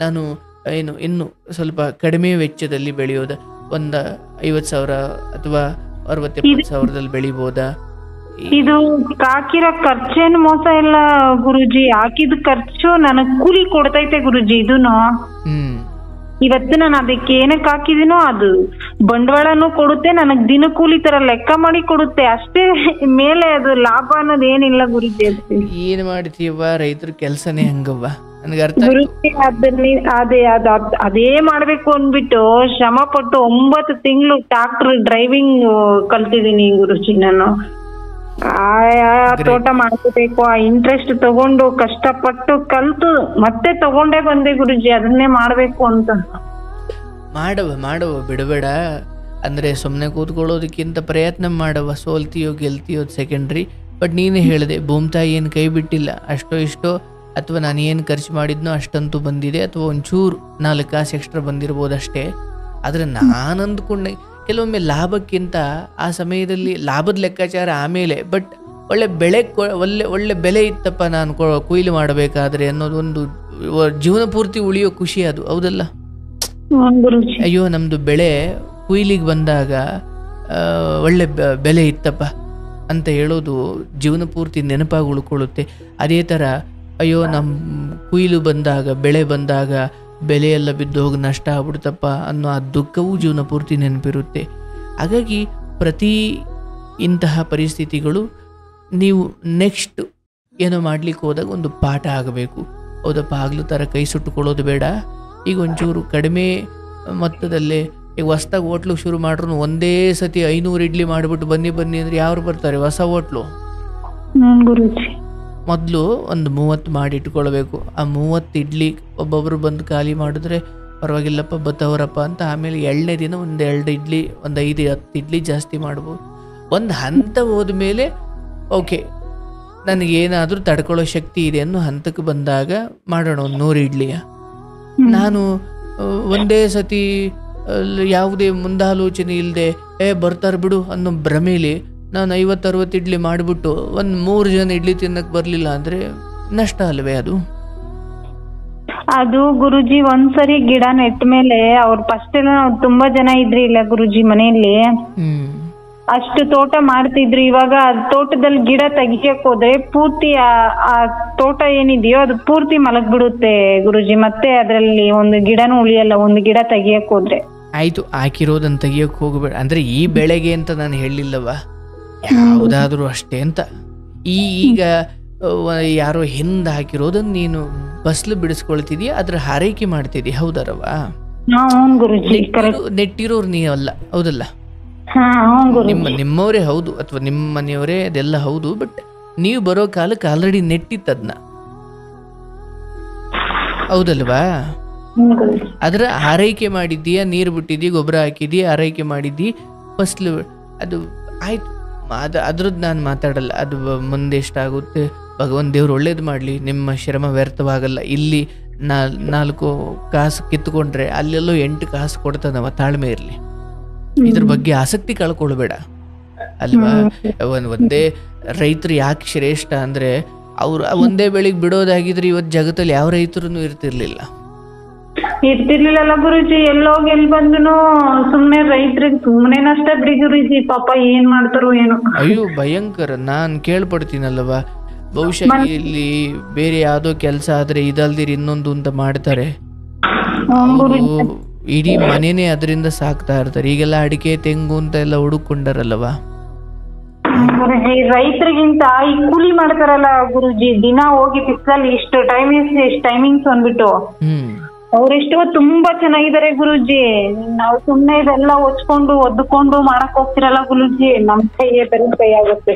ನಾನು ಇನ್ನು ಸ್ವಲ್ಪ ಕಡಿಮೆ ವೆಚ್ಚದಲ್ಲಿ ಬೆಳೆಯೋದ, ಒಂದು 50,000 ಅಥವಾ 60,000-70,000ದಲ್ಲಿ ಬೆಳಿಬೋದಾ? ಇದು ಹಾಕಿರೋ ಖರ್ಚೇನು ಮೋಸ ಇಲ್ಲ ಗುರುಜಿ, ಹಾಕಿದ ಖರ್ಚು ನನಗ್ ಕೂಲಿ ಕೊಡ್ತೈತೆ ಗುರುಜಿ. ಇದೂನು ಇವತ್ತು ನಾನು ಅದಕ್ಕೆ ಏನಕ್ಕೆ ಹಾಕಿದೀನೋ ಅದು ಬಂಡವಾಳನೂ ಕೊಡುತ್ತೆ, ನನಗ್ ದಿನ ಕೂಲಿ ತರ ಲೆಕ್ಕ ಮಾಡಿ ಕೊಡುತ್ತೆ, ಅಷ್ಟೇ. ಮೇಲೆ ಅದು ಲಾಭ ಅನ್ನೋದು ಏನಿಲ್ಲ ಗುರುಜಿ. ಏನ್ ಮಾಡ್ತೀವ, ರೈತರ ಕೆಲ್ಸನೇ ಹಂಗವ್ವ, ನನಗೆ ಅರ್ಥ. ಗುರುಜಿ ಅದೇ ಮಾಡ್ಬೇಕು ಅಂದ್ಬಿಟ್ಟು ಶ್ರಮ ಪಟ್ಟು 9 ತಿಂಗಳು ಟ್ರಾಕ್ಟರ್ ಡ್ರೈವಿಂಗ್ ಕಲ್ತಿದೀನಿ ಗುರುಜಿ. ನಾನು ತೋಟ ಮಾಡ್ಕೋಬೇಕು, ಆ ಇಂಟ್ರೆಸ್ಟ್ ತಗೊಂಡು ಕಷ್ಟಪಟ್ಟು ಕಲ್ತು ಮತ್ತೆ ತಗೊಂಡೇ ಬಂದೆ ಗುರುಜಿ, ಅದನ್ನೇ ಮಾಡ್ಬೇಕು ಅಂತ. ಮಾಡವ ಬಿಡಬೇಡ. ಅಂದ್ರೆ ಸುಮ್ಮನೆ ಕೂತ್ಕೊಳ್ಳೋದಕ್ಕಿಂತ ಪ್ರಯತ್ನ ಮಾಡವ. ಸೋಲ್ತೀಯೋ ಗೆಲ್ತೀಯೋ ಸೆಕೆಂಡ್ರಿ. ಬಟ್ ನೀನೇ ಹೇಳಿದೆ, ಭೂಮಿತಾಯಿ ಏನು ಕೈ ಬಿಟ್ಟಿಲ್ಲ, ಅಷ್ಟೋ ಇಷ್ಟೋ ಅಥವಾ ನಾನು ಏನು ಖರ್ಚು ಮಾಡಿದ್ನೋ ಅಷ್ಟಂತೂ ಬಂದಿದೆ, ಅಥವಾ ಒಂಚೂರು 4 ಕಾಸು ಎಕ್ಸ್ಟ್ರಾ ಬಂದಿರ್ಬೋದಷ್ಟೇ. ಆದರೆ ನಾನು ಅಂದ್ಕೊಂಡೆ ಕೆಲವೊಮ್ಮೆ ಲಾಭಕ್ಕಿಂತ ಆ ಸಮಯದಲ್ಲಿ ಲಾಭದ ಲೆಕ್ಕಾಚಾರ ಆಮೇಲೆ, ಬಟ್ ಒಳ್ಳೆ ಬೆಲೆ ಇತ್ತಪ್ಪ ನಾನು ಕೊಯ್ಲು ಮಾಡಬೇಕಾದ್ರೆ ಅನ್ನೋದೊಂದು ಜೀವನ ಪೂರ್ತಿ ಉಳಿಯೋ ಖುಷಿ ಅದು, ಹೌದಲ್ಲ? ಅಯ್ಯೋ ನಮ್ಮದು ಬೆಳೆ ಕುಯ್ಲಿಗೆ ಬಂದಾಗ ಒಳ್ಳೆ ಬೆಲೆ ಇತ್ತಪ್ಪ ಅಂತ ಹೇಳೋದು ಜೀವನ ಪೂರ್ತಿ ನೆನಪಾಗಿ ಉಳ್ಕೊಳ್ಳುತ್ತೆ. ಅದೇ ಥರ ಅಯ್ಯೋ ನಮ್ಮ ಕುಯ್ಲು ಬಂದಾಗ, ಬೆಳೆ ಬಂದಾಗ ಬೆಲೆಯೆಲ್ಲ ಬಿದ್ದು ಹೋಗಿ ನಷ್ಟ ಆಗ್ಬಿಡ್ತಪ್ಪ ಅನ್ನೋ ಆ ದುಃಖವೂ ಜೀವನ ಪೂರ್ತಿ ನೆನಪಿರುತ್ತೆ. ಹಾಗಾಗಿ ಪ್ರತಿ ಇಂತಹ ಪರಿಸ್ಥಿತಿಗಳು ನೀವು ನೆಕ್ಸ್ಟ್ ಏನೋ ಮಾಡ್ಲಿಕ್ಕೆ ಹೋದಾಗ ಒಂದು ಪಾಠ ಆಗಬೇಕು. ಹೌದಪ್ಪ, ಆಗ್ಲೂ ಥರ ಕೈ ಸುಟ್ಟುಕೊಳ್ಳೋದು ಬೇಡ. ಈಗ ಒಂಚೂರು ಕಡಿಮೆ ಮೊತ್ತದಲ್ಲೇ, ಈಗ ಹೊಸ್ದಾಗಿ ಹೋಟ್ಲು ಶುರು ಮಾಡ್ರು ಒಂದೇ ಸತಿ 500 ಇಡ್ಲಿ ಮಾಡಿಬಿಟ್ಟು ಬನ್ನಿ ಅಂದರೆ ಯಾರು ಬರ್ತಾರೆ? ಹೊಸ ಹೋಟ್ಲು ಮೊದಲು ಒಂದು 30 ಮಾಡಿ ಇಟ್ಕೊಳ್ಬೇಕು. ಆ 30 ಇಡ್ಲಿ ಒಬ್ಬೊಬ್ಬರು ಬಂದು ಖಾಲಿ ಮಾಡಿದ್ರೆ ಪರವಾಗಿಲ್ಲಪ್ಪ ಬತ್ತವರಪ್ಪ ಅಂತ. ಆಮೇಲೆ 2ನೇ ದಿನ ಒಂದು 2 ಇಡ್ಲಿ, ಒಂದು 5-10 ಇಡ್ಲಿ ಜಾಸ್ತಿ ಮಾಡ್ಬೋದು. ಒಂದು ಹಂತ ಹೋದ್ಮೇಲೆ ಓಕೆ ನನಗೇನಾದರೂ ತಡ್ಕೊಳ್ಳೋ ಶಕ್ತಿ ಇದೆ ಅನ್ನೋ ಹಂತಕ್ಕೆ ಬಂದಾಗ ಮಾಡೋಣ ಒಂದು 100 ಇಡ್ಲಿಯ. ನಾನು ಒಂದೇ ಸತಿ ಯಾವುದೇ ಮುಂದಾಲೋಚನೆ ಇಲ್ಲದೆ ಬರ್ತಾರೆ ಬಿಡು ಅನ್ನೋ ಭ್ರಮೇಲಿ ನಾನು 50-60 ಇಡ್ಲಿ ಮಾಡಿಬಿಟ್ಟು ಒಂದು 3 ಜನ ಇಡ್ಲಿ ತಿನ್ನಕ್ಕೆ ಬರಲಿಲ್ಲ ಅಂದರೆ ನಷ್ಟ ಅಲ್ವೇ ಅದು? ಅದು ಗುರುಜಿ ಒಂದ್ಸರಿ ಗಿಡ ನೆಟ್ಟ ಮೇಲೆ ಅವ್ರು ಫಸ್ಟ್ ಎಲ್ಲ ನಾವು ತುಂಬಾ ಜನ ಇದ್ರಿ ಇಲ್ಲ ಗುರುಜಿ ಮನೆಯಲ್ಲಿ, ಅಷ್ಟು ತೋಟ ಮಾಡ್ತಿದ್ರು. ಇವಾಗ ತೋಟದಲ್ಲಿ ಗಿಡ ತೆಗಿಯಕ್ ಹೋದ್ರೆ ಪೂರ್ತಿ ಆ ತೋಟ ಏನಿದೆಯೋ ಅದು ಪೂರ್ತಿ ಮಲಗ್ ಬಿಡುತ್ತೆ ಗುರುಜಿ. ಮತ್ತೆ ಅದ್ರಲ್ಲಿ ಒಂದು ಗಿಡನೂ ಉಳಿಯಲ್ಲ, ಒಂದು ಗಿಡ ತೆಗಿಯಕ್ ಹೋದ್ರೆ. ಆಯ್ತು, ಹಾಕಿರೋದನ್ನ ತೆಗಿಯಕ್ ಹೋಗ್ಬೇಡ. ಅಂದ್ರೆ ಈ ಬೆಳೆಗೆ ಅಂತ ನಾನು ಹೇಳಿಲ್ಲವ, ಯಾವುದಾದ್ರೂ ಅಷ್ಟೇ ಅಂತ. ಈಗ ಯಾರೋ ಹಿಂದೆ ಹಾಕಿರೋದನ್ನ ನೀನು ಬಸ್ಲು ಬಿಡಿಸ್ಕೊಳ್ತಿದೀಯ, ಅದ್ರ ಹಾರೈಕೆ ಮಾಡ್ತಿದೀಯ, ಹೌದರವ? ನೆಟ್ಟಿರೋರು ನೀವಲ್ಲ, ಹೌದಲ್ಲ? ನಿಮ್ಮವರೇ ಹೌದು, ಅಥವಾ ನಿಮ್ಮ ಮನೆಯವರೇ, ಅದೆಲ್ಲ ಹೌದು. ಬಟ್ ನೀವು ಬರೋ ಕಾಲಕ್ಕೆ ಆಲ್ರೆಡಿ ನೆಟ್ಟಿತ್ತದ್ನ, ಹೌದಲ್ವಾ? ಅದರ ಆರೈಕೆ ಮಾಡಿದ್ದೀಯ, ನೀರು ಬಿಟ್ಟಿದ್ದೀಯ, ಗೊಬ್ಬರ ಹಾಕಿದ್ದೀಯ, ಆರೈಕೆ ಮಾಡಿದ್ದಿ, ಫಸ್ಲು ಅದು ಆಯ್ತು. ಅದ್ರದ್ದು ನಾನು ಮಾತಾಡಲ್ಲ, ಅದು ಮುಂದೆ ಎಷ್ಟಾಗುತ್ತೆ ಭಗವಂತ ದೇವ್ರು ಒಳ್ಳೇದು ಮಾಡಲಿ, ನಿಮ್ಮ ಶ್ರಮ ವ್ಯರ್ಥವಾಗಲ್ಲ. ಇಲ್ಲಿ 4 ಕಾಸು ಕಿತ್ಕೊಂಡ್ರೆ ಅಲ್ಲೆಲ್ಲೋ 8 ಕಾಸು ಕೊಡ್ತಾನವ, ತಾಳ್ಮೆ ಇರಲಿ. ಇದ್ರ ಬಗ್ಗೆ ಆಸಕ್ತಿ ಕಳ್ಕೊಳ್ಬೇಡ, ಅಲ್ವಾ? ಒಂದೇ ರೈತರು ಯಾಕೆ ಶ್ರೇಷ್ಠ ಅಂದರೆ ಅವ್ರು ಒಂದೇ ಬೆಳಿಗ್ಗೆ ಬಿಡೋದಾಗಿದ್ರೆ ಇವತ್ತು ಜಗತ್ತಲ್ಲಿ ಯಾವ ರೈತರು ಇರ್ತಿರ್ಲಿಲ್ಲ ಗುರುಜಿ. ಎಲ್ಲೋಗಿ ಎಲ್ಲಿ ಬಂದ್ರು ಸುಮ್ನೆ ರೈತರಿಗೆ ಸುಮ್ನೆ ನಷ್ಟ ಬಿಡಿ ಗುರುಜಿ, ಪಾಪ ಏನ್ ಮಾಡ್ತಾರೋ ಏನೋ. ಅಯ್ಯೋ ಭಯಂಕರ. ನಾನ್ ಕೇಳ್ಪಡ್ತೀನಲ್ವಾ, ಬಹುಶಃ ಇಲ್ಲಿ ಬೇರೆ ಯಾವ್ದೋ ಕೆಲಸ ಆದ್ರೆ ಇದಲ್ದಿರ ಇನ್ನೊಂದು ಅಂತ ಮಾಡ್ತಾರೆ. ಇಡೀ ಮನೆನೇ ಅದರಿಂದ ಸಾಕ್ತಾ ಇರ್ತಾರೆ. ಈಗೆಲ್ಲ ಅಡಿಕೆ ತೆಂಗು ಅಂತ ಎಲ್ಲ ಹುಡುಕೊಂಡಾರಲ್ಲವಾ. ಗುರುಜಿ ರೈತರಿಗಿಂತ ಈ ಕೂಲಿ ಮಾಡ್ತಾರಲ್ಲ ಗುರುಜಿ, ದಿನ ಹೋಗಿ ಬಿಸಿಲಲ್ಲಿ ಇಷ್ಟು ಟೈಮಿಂಗ್ಸ್ ಅಂದ್ಬಿಟ್ಟು ಅವ್ರೆಷ್ಟೋ ತುಂಬಾ ಚೆನ್ನಾಗಿದ್ದಾರೆ ಗುರುಜಿ. ನಾವು ಸುಮ್ನೆ ಇದೆಲ್ಲ ಒದ್ಕೊಂಡು ಮಾಡಕ್ ಹೋಗ್ತಿರಲ್ಲ ಗುರುಜಿ, ನಮ್ ಕೈಯೇ ಬರೀ ಕೈ ಆಗುತ್ತೆ.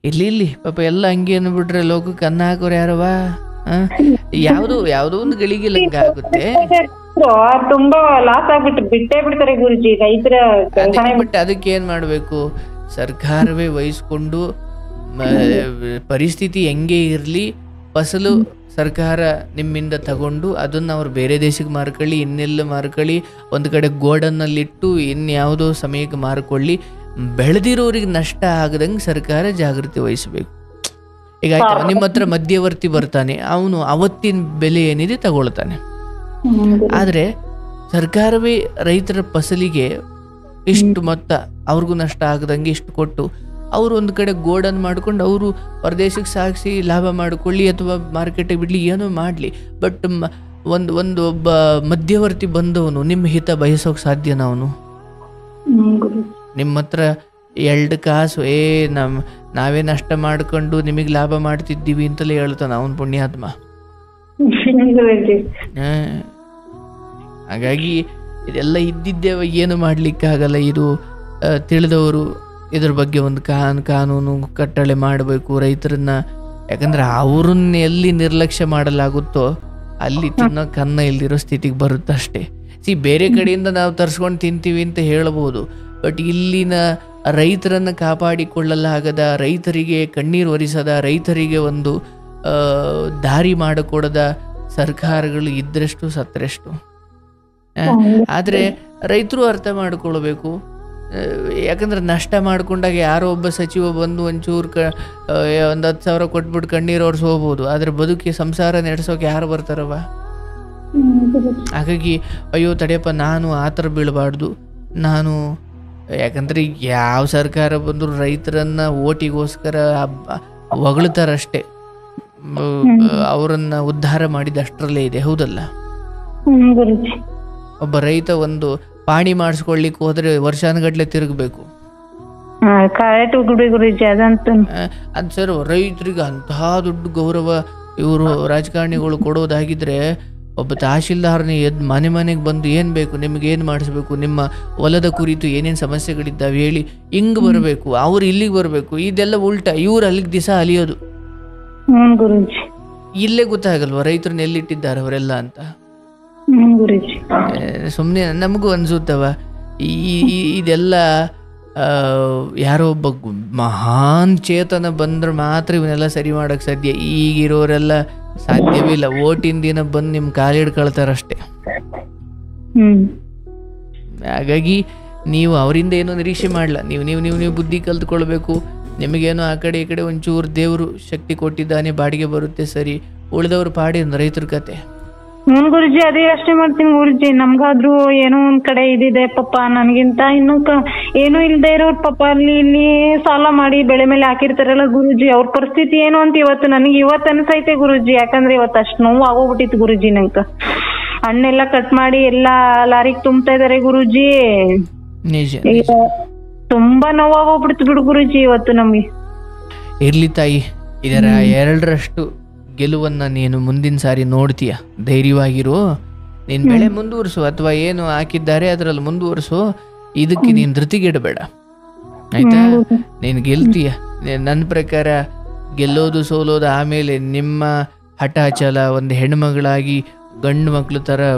ಇಲ್ಲಿ ಪಾಪ ಎಲ್ಲ ಹಂಗೆ ಅಂದ್ಬಿಟ್ರೆ ಲೋಕಕ್ಕೆ ಅನ್ನ ಹಾಕೋರು ಯಾರವ. ಯಾವ್ದೋ ಒಂದು ಗಳಿಗೆಲ್ಲ ಹಂಗಾಗುತ್ತೆ. ತುಂಬಾ ಲಾಸ್ ಆಗ್ಬಿಟ್ಟು ಬಿಟ್ಟೇ ಬಿಡ್ತಾರೆ ಗುರುಜಿ ರೈತರ. ಬಟ್ ಅದಕ್ಕೆ ಏನ್ ಮಾಡ್ಬೇಕು, ಸರ್ಕಾರವೇ ವಹಿಸ್ಕೊಂಡು ಪರಿಸ್ಥಿತಿ ಹೆಂಗೆ ಇರ್ಲಿ ಫಸಲು ಸರ್ಕಾರ ನಿಮ್ಮಿಂದ ತಗೊಂಡು ಅದನ್ನ ಅವ್ರು ಬೇರೆ ದೇಶಕ್ಕೆ ಮಾರ್ಕೊಳ್ಳಿ, ಇನ್ನೆಲ್ಲ ಮಾರ್ಕೊಳ್ಳಿ, ಒಂದು ಕಡೆ ಗೋಡನ್ನಲ್ಲಿಟ್ಟು ಇನ್ಯಾವುದೋ ಸಮಯಕ್ಕೆ ಮಾರ್ಕೊಳ್ಳಿ, ಬೆಳೆದಿರೋರಿಗೆ ನಷ್ಟ ಆಗದಂಗೆ ಸರ್ಕಾರ ಜಾಗೃತಿ ವಹಿಸಬೇಕು. ಈಗ ಆಯ್ತು, ನಿಮ್ಮ ಹತ್ರ ಮಧ್ಯವರ್ತಿ ಬರ್ತಾನೆ, ಅವನು ಅವತ್ತಿನ ಬೆಲೆ ಏನಿದೆ ತಗೊಳ್ತಾನೆ. ಆದರೆ ಸರ್ಕಾರವೇ ರೈತರ ಫಸಲಿಗೆ ಇಷ್ಟು ಮೊತ್ತ ಅವ್ರಿಗೂ ನಷ್ಟ ಆಗದಂಗೆ ಇಷ್ಟು ಕೊಟ್ಟು ಅವರು ಒಂದು ಕಡೆ ಗೋಡನ್ ಮಾಡ್ಕೊಂಡು ಅವರು ಹೊರದೇಶಕ್ಕೆ ಸಾಗಿಸಿ ಲಾಭ ಮಾಡಿಕೊಳ್ಳಿ ಅಥವಾ ಮಾರ್ಕೆಟಿಗೆ ಬಿಡಲಿ, ಏನೋ ಮಾಡಲಿ. ಬಟ್ ಒಬ್ಬ ಮಧ್ಯವರ್ತಿ ಬಂದವನು ನಿಮ್ಮ ಹಿತ ಬಯಸೋಕೆ ಸಾಧ್ಯನ? ಅವನು ನಿಮ್ಮ ಹತ್ರ 2 ಕಾಸು ನಾವೇ ನಷ್ಟ ಮಾಡ್ಕೊಂಡು ನಿಮಗೆ ಲಾಭ ಮಾಡ್ತಿದ್ದೀವಿ ಅಂತಲೇ ಹೇಳ್ತಾನ ಅವನು ಪುಣ್ಯಾತ್ಮ. ಹಾಗಾಗಿ ಇದೆಲ್ಲ ಇದ್ದಿದ್ದೇ, ಏನು ಮಾಡ್ಲಿಕ್ಕಾಗಲ್ಲ. ಇದು ತಿಳಿದವರು ಇದ್ರ ಬಗ್ಗೆ ಒಂದು ಕಾನೂನು ಕಟ್ಟಳೆ ಮಾಡಬೇಕು ರೈತರನ್ನ. ಯಾಕಂದ್ರೆ ಅವ್ರನ್ನ ಎಲ್ಲಿ ನಿರ್ಲಕ್ಷ್ಯ ಮಾಡಲಾಗುತ್ತೋ ಅಲ್ಲಿ ತಿನ್ನೋಕೆ ಅನ್ನ ಇಲ್ದಿರೋ ಸ್ಥಿತಿಗೆ ಬರುತ್ತಷ್ಟೇ. ಬೇರೆ ಕಡೆಯಿಂದ ನಾವು ತರಿಸ್ಕೊಂಡು ತಿಂತೀವಿ ಅಂತ ಹೇಳ್ಬೋದು, ಬಟ್ ಇಲ್ಲಿನ ರೈತರನ್ನು ಕಾಪಾಡಿಕೊಳ್ಳಲಾಗದ, ರೈತರಿಗೆ ಕಣ್ಣೀರು ಒರೆಸದ, ರೈತರಿಗೆ ಒಂದು ದಾರಿ ಮಾಡಿಕೊಡದ ಸರ್ಕಾರಗಳು ಇದ್ರಷ್ಟು ಸತ್ತರೆಷ್ಟು. ಆದರೆ ರೈತರು ಅರ್ಥ ಮಾಡ್ಕೊಳ್ಬೇಕು. ಯಾಕಂದ್ರೆ ನಷ್ಟ ಮಾಡ್ಕೊಂಡಾಗ ಯಾರೋ ಒಬ್ಬ ಸಚಿವ ಬಂದು ಒಂಚೂರು ಒಂದು 10,000 ಕೊಟ್ಬಿಟ್ಟು ಕಣ್ಣೀರು ಒರೆಸಿ ಹೋಗ್ಬೋದು, ಆದರೆ ಬದುಕಿ ಸಂಸಾರ ನಡೆಸೋಕೆ ಯಾರು ಬರ್ತಾರವ? ಹಾಗಾಗಿ ಅಯ್ಯೋ ತಡೆಯಪ್ಪ, ನಾನು ಆ ಥರ ಬೀಳಬಾರ್ದು. ಯಾಕಂದ್ರೆ ಯಾವ ಸರ್ಕಾರ ಬಂದರೂ ರೈತರನ್ನ ಓಟಿಗೋಸ್ಕರ ಹೊಗಳ್ತಾರಷ್ಟೇ, ಅವರನ್ನ ಉದ್ಧಾರ ಮಾಡಿದಷ್ಟರಲ್ಲೇ ಇದೆ, ಹೌದಲ್ಲ? ಒಬ್ಬ ರೈತ ಒಂದು ಪಾಣಿ ಮಾಡಿಸ್ಕೊಳ್ಳಿಕ್ಕೆ ಹೋದ್ರೆ ವರ್ಷಾನುಗಟ್ಲೆ ತಿರುಗಬೇಕು. ಅದು ಸರ್, ರೈತರಿಗೆ ಅಂತಹ ದೊಡ್ಡ ಗೌರವ ಇವರು ರಾಜಕಾರಣಿಗಳು ಕೊಡೋದಾಗಿದ್ರೆ ಒಬ್ಬ ತಹಶೀಲ್ದಾರ್ನ ಮನೆಗೆ ಬಂದು ಏನು ಬೇಕು, ನಿಮ್ಗೆ ಏನು ಮಾಡಿಸ್ಬೇಕು, ನಿಮ್ಮ ಹೊಲದ ಕುರಿತು ಏನೇನು ಸಮಸ್ಯೆಗಳಿದ್ದಾವೆ ಹೇಳಿ, ಹಿಂಗೆ ಬರಬೇಕು, ಅವ್ರು ಇಲ್ಲಿಗೆ ಬರಬೇಕು. ಇದೆಲ್ಲ ಉಲ್ಟಾ, ಇವ್ರು ಅಲ್ಲಿಗೆ ದಿವಸ ಅಲಿಯೋದು. ಇಲ್ಲೇ ಗೊತ್ತಾಗಲ್ವ ರೈತರನ್ನ ಎಲ್ಲಿಟ್ಟಿದ್ದಾರೆ ಅವರೆಲ್ಲ ಅಂತ. ಸುಮ್ಮನೆ ನಮಗೂ ಅನ್ಸುತ್ತವ ಇದೆಲ್ಲ ಯಾರೋ ಒಬ್ಬ ಮಹಾನ್ ಚೇತನ ಬಂದ್ರೆ ಮಾತ್ರ ಇವನ್ನೆಲ್ಲ ಸರಿ ಮಾಡಕ್ ಸಾಧ್ಯ. ಈಗಿರೋರೆಲ್ಲ ಸಾಧ್ಯವಿಲ್ಲ. ಓಟಿನ ದಿನ ಬಂದು ನಿಮ್ಮ ಕಾಲಿಡ್ಕೊಳ್ತಾರಷ್ಟೇ. ಹಾಗಾಗಿ ನೀವು ಅವರಿಂದ ಏನೋ ನಿರೀಕ್ಷೆ ಮಾಡಲ್ಲ. ನೀವು ಬುದ್ಧಿ ಕಲ್ತ್ಕೊಳ್ಬೇಕು. ನಿಮಗೇನೋ ಆ ಕಡೆ ಈ ಕಡೆ ಒಂಚೂರು ದೇವರು ಶಕ್ತಿ ಕೊಟ್ಟಿದ್ದಾನೆ, ಬಾಡಿಗೆ ಬರುತ್ತೆ, ಸರಿ. ಉಳಿದವ್ರು ಪಾಡಿ ರೈತರ ಕತೆ. ಗುರುಜಿ ಅದೇ ಅಷ್ಟೇ ಮಾಡ್ತೀನಿ ಗುರುಜಿ. ನಮ್ಗಾದ್ರೂ ಏನೋ ಒಂದ್ ಕಡೆ ಇದಿದೆ ಪಾಪ, ನನ್ಗಿಂತ ಇನ್ನು ಏನೂ ಇಲ್ದೇ ಇರೋರ್ ಪಾಪ ಇಲ್ಲಿ ಸಾಲ ಮಾಡಿ ಬೆಳೆ ಮೇಲೆ ಹಾಕಿರ್ತಾರಲ್ಲ ಗುರುಜಿ, ಅವ್ರ ಪರಿಸ್ಥಿತಿ ಏನು ಅಂತ ನನಗೆ ಇವತ್ತು ಅನ್ಸೈತೆ ಗುರುಜಿ. ಯಾಕಂದ್ರೆ ಇವತ್ತು ಅಷ್ಟು ನೋವು ಆಗೋಗ್ಬಿಟ್ಟಿತ್ತು ಗುರುಜಿ. ನಂಗೆ ಹಣ್ಣೆಲ್ಲ ಕಟ್ ಮಾಡಿ ಎಲ್ಲಾ ಲಾರಿಗೆ ತುಂಬ್ತಾ ಇದಾರೆ ಗುರುಜಿ. ತುಂಬಾ ನೋವಾಗೋಗ್ಬಿಡ್ತು ಬಿಡು ಗುರುಜಿ ಇವತ್ತು ನಮ್ಗೆ. ಇರ್ಲಿ ತಾಯಿ, ಇದರ 2ರಷ್ಟು ಗೆಲುವನ್ನ ನೀನು ಮುಂದಿನ ಸಾರಿ ನೋಡ್ತೀಯ. ಧೈರ್ಯವಾಗಿರು. ನೀನ್ ಬೆಳೆ ಮುಂದುವರಿಸು, ಅಥವಾ ಏನು ಹಾಕಿದ್ದಾರೆ ಅದರಲ್ಲಿ ಮುಂದುವರಿಸು. ಇದಕ್ಕೆ ನೀನ್ ಧೃತಿಗೆಡಬೇಡ, ಆಯ್ತಾ? ನೀನ್ ಗೆಲ್ತೀಯ. ನನ್ನ ಪ್ರಕಾರ ಗೆಲ್ಲೋದು ಸೋಲೋದು ಆಮೇಲೆ. ನಿಮ್ಮ ಹಠಾಚಲ, ಒಂದು ಹೆಣ್ಮಗಳಾಗಿ ಗಂಡು ಮಕ್ಳು ಥರ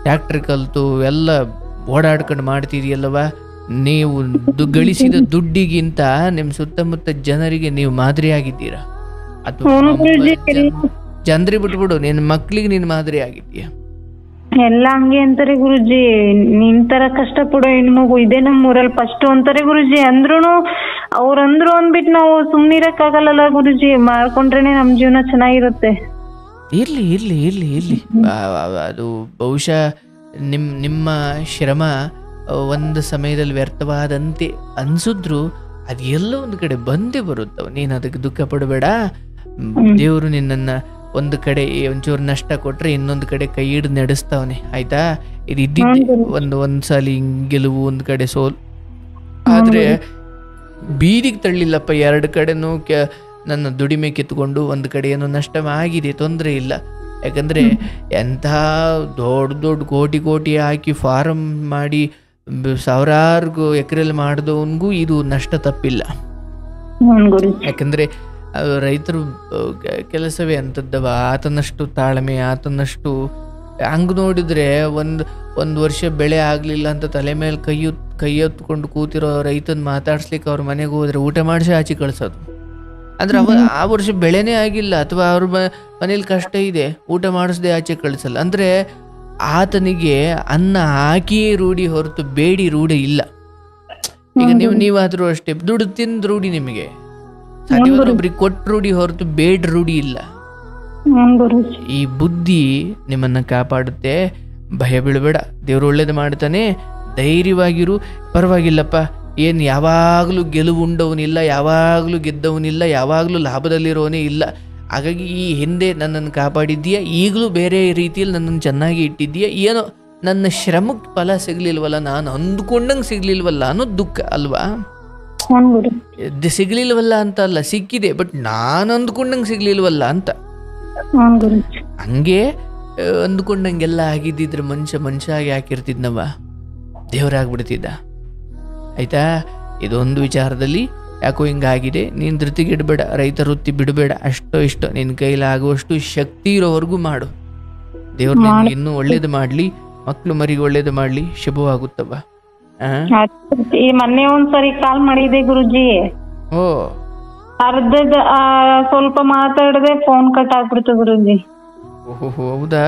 ಟ್ಯಾಕ್ಟ್ರ್ ಕಲ್ತು ಎಲ್ಲ ಓಡಾಡ್ಕೊಂಡು ಮಾಡ್ತಿದೆಯಲ್ಲವ, ನೀವು ಗಳಿಸಿದ ದುಡ್ಡಿಗಿಂತ ನಿಮ್ಮ ಸುತ್ತಮುತ್ತ ಜನರಿಗೆ ನೀವು ಮಾದರಿ ಆಗಿದ್ದೀರಾ. ಅಥವಾ ಜನರಿ ಬಿಟ್ಬಿಡು, ನಿನ್ನ ಮಕ್ಳಿಗೆ ನೀನು ಮಾದರಿ ಆಗಿದ್ದೀಯ. ಎಲ್ಲ ಹಂಗೆ ಅಂತಾರೆ ಗುರುಜಿ. ನಿನ್ ತರ ಕಷ್ಟ ಪಡೋ ಹೆಣ್ಮಗು ಇದೇ ನಮ್ಮೂರಲ್ಲಿ ಫಸ್ಟ್ ಅಂತಾರೆ ಗುರುಜಿ. ಅಂದ್ರೂನು ಅವ್ರಂದ್ರು ಅಂದ್ಬಿಟ್ಟು ನಾವು ಸುಮ್ನಿರಕ್ಕಾಗಲ್ಲ ಗುರುಜಿ. ಮಾಡ್ಕೊಂಡ್ರೇನೆ ನಮ್ ಜೀವನ ಚೆನ್ನಾಗಿರುತ್ತೆ. ಇರ್ಲಿ ಇರ್ಲಿ ಇರ್ಲಿ ಇರ್ಲಿ ಅದು ಬಹುಶಃ ನಿಮ್ಮ ಶ್ರಮ ಒಂದು ಸಮಯದಲ್ಲಿ ವ್ಯರ್ಥವಾದಂತೆ ಅನ್ಸಿದ್ರು ಅದು ಎಲ್ಲೋ ಒಂದು ಕಡೆ ಬಂದೇ ಬರುತ್ತವ. ನೀನು ಅದಕ್ಕೆ ದುಃಖ ಪಡಬೇಡ. ದೇವರು ನಿನ್ನನ್ನು ಒಂದು ಕಡೆ ಒಂಚೂರು ನಷ್ಟ ಕೊಟ್ರೆ ಇನ್ನೊಂದು ಕಡೆ ಕೈ ಹಿಡಿದು ನಡೆಸ್ತಾವನೆ, ಆಯ್ತಾ? ಇದು ಇದ್ದಿದ್ದೆ ಒಂದು ಸಲ ಗೆಲುವು, ಒಂದು ಕಡೆ ಸೋಲು. ಆದರೆ ಬೀದಿಗೆ ತಳ್ಳಿಲ್ಲಪ್ಪ, ಎರಡು ಕಡೆನೂ ನನ್ನ ದುಡಿಮೆ ಕಿತ್ಕೊಂಡು ಒಂದು ಕಡೆ ಏನೋ ನಷ್ಟ ಆಗಿದೆ, ತೊಂದರೆ ಇಲ್ಲ. ಯಾಕಂದರೆ ಎಂಥ ದೊಡ್ಡ ದೊಡ್ಡ ಕೋಟಿ ಹಾಕಿ ಫಾರಮ್ ಮಾಡಿ ಸಾವಿರಾರು ಎಕರೆಯಲ್ಲಿ ಮಾಡಿದವನಿಗೂ ಇದು ನಷ್ಟ ತಪ್ಪಿಲ್ಲ. ಯಾಕಂದರೆ ರೈತರು ಕೆಲಸವೇ ಅಂಥದ್ದವ. ಆತನಷ್ಟು ತಾಳ್ಮೆ, ಆತನಷ್ಟು ಹಂಗೆ ನೋಡಿದರೆ ಒಂದು ವರ್ಷ ಬೆಳೆ ಆಗಲಿಲ್ಲ ಅಂತ ತಲೆ ಮೇಲೆ ಕೈ ಹೊತ್ಕೊಂಡು ಕೂತಿರೋ ರೈತನ ಮಾತಾಡ್ಸ್ಲಿಕ್ಕೆ ಅವ್ರ ಮನೆಗೆ ಹೋದರೆ ಊಟ ಮಾಡಿಸಿ ಆಚೆ ಕಳಿಸೋದು. ಅಂದರೆ ಆ ವರ್ಷ ಬೆಳೆನೇ ಆಗಿಲ್ಲ, ಅಥವಾ ಅವ್ರ ಮನೇಲಿ ಕಷ್ಟ ಇದೆ, ಊಟ ಮಾಡಿಸ್ದೆ ಆಚೆ ಕಳಿಸಲ್ಲ. ಅಂದರೆ ಆತನಿಗೆ ಅನ್ನ ಹಾಕಿಯೇ ರೂಢಿ ಹೊರತು ಬೇಡಿ ರೂಢಿ ಇಲ್ಲ. ಈಗ ನೀವಾದರೂ ಅಷ್ಟೇ, ದುಡ್ಡು ತಿಂದು ರೂಢಿ ನಿಮಗೆ, ಒಬ್ರಿಗೆ ಕೊಟ್ಟು ರೂಢಿ ಹೊರತು ಬೇಡ ರೂಢಿ ಇಲ್ಲ. ಈ ಬುದ್ಧಿ ನಿಮ್ಮನ್ನು ಕಾಪಾಡುತ್ತೆ. ಭಯ ಬೀಳಬೇಡ, ದೇವರು ಒಳ್ಳೇದು ಮಾಡ್ತಾನೆ, ಧೈರ್ಯವಾಗಿರು. ಪರವಾಗಿಲ್ಲಪ್ಪ, ಏನು ಯಾವಾಗಲೂ ಗೆಲುವುಂಡವನಿಲ್ಲ, ಯಾವಾಗಲೂ ಗೆದ್ದವನಿಲ್ಲ, ಯಾವಾಗಲೂ ಲಾಭದಲ್ಲಿರೋನೇ ಇಲ್ಲ. ಹಾಗಾಗಿ ಈ ಹಿಂದೆ ನನ್ನನ್ನು ಕಾಪಾಡಿದ್ದೀಯಾ, ಈಗಲೂ ಬೇರೆ ರೀತಿಯಲ್ಲಿ ನನ್ನನ್ನು ಚೆನ್ನಾಗಿ ಇಟ್ಟಿದ್ದೀಯಾ. ಏನೋ ನನ್ನ ಶ್ರಮಕ್ಕೆ ಫಲ ಸಿಗ್ಲಿಲ್ವಲ್ಲ, ನಾನು ಅಂದ್ಕೊಂಡಂಗೆ ಸಿಗ್ಲಿಲ್ವಲ್ಲ ಅನ್ನೋ ದುಃಖ ಅಲ್ವಾ? ಸಿಗ್ಲಿಲ್ವಲ್ಲ ಅಂತ ಅಲ್ಲ, ಸಿಕ್ಕಿದೆ, ಬಟ್ ನಾನು ಅಂದ್ಕೊಂಡಂಗೆ ಸಿಗ್ಲಿಲ್ವಲ್ಲ ಅಂತ. ಹಂಗೆ ಅಂದ್ಕೊಂಡಂಗೆಲ್ಲ ಆಗಿದ್ದಿದ್ರೆ ಮನುಷ್ಯ ಯಾಕಿರ್ತಿದ್ನವ, ದೇವರಾಗ್ಬಿಡ್ತಿದ್ದ. ಆಯ್ತಾ? ಇದೊಂದು ವಿಚಾರದಲ್ಲಿ ಯಾಕೋ ಹಿಂಗಾಗಿದೆ, ನೀನು ಧೃತಿಗಿಡಬೇಡ, ರೈತ ವೃತ್ತಿ ಬಿಡಬೇಡ. ಅಷ್ಟೋ ಇಷ್ಟೋ ನಿನ್ನ ಕೈಲಾಗುವಷ್ಟು ಶಕ್ತಿ ಇರೋವರೆಗೂ ಮಾಡು. ದೇವ್ರು ನಿನ್ಗೆ ಇನ್ನೂ ಒಳ್ಳೇದು ಮಾಡಲಿ, ಮಕ್ಕಳು ಮರಿಗೆ ಒಳ್ಳೇದು ಮಾಡಲಿ, ಶುಭವಾಗುತ್ತವ. ಈ ಮೊನ್ನೆ ಒಂದ್ಸರಿ ಕಾಲ್ ಮಾಡಿದೆ ಗುರುಜಿ. ಓ, ಅರ್ಧದ ಸ್ವಲ್ಪ ಮಾತಾಡದೆ ಫೋನ್ ಕಟ್ ಆಗ್ಬಿಡ್ತು ಗುರುಜಿ. ಓಹೋ, ಹೌದಾ?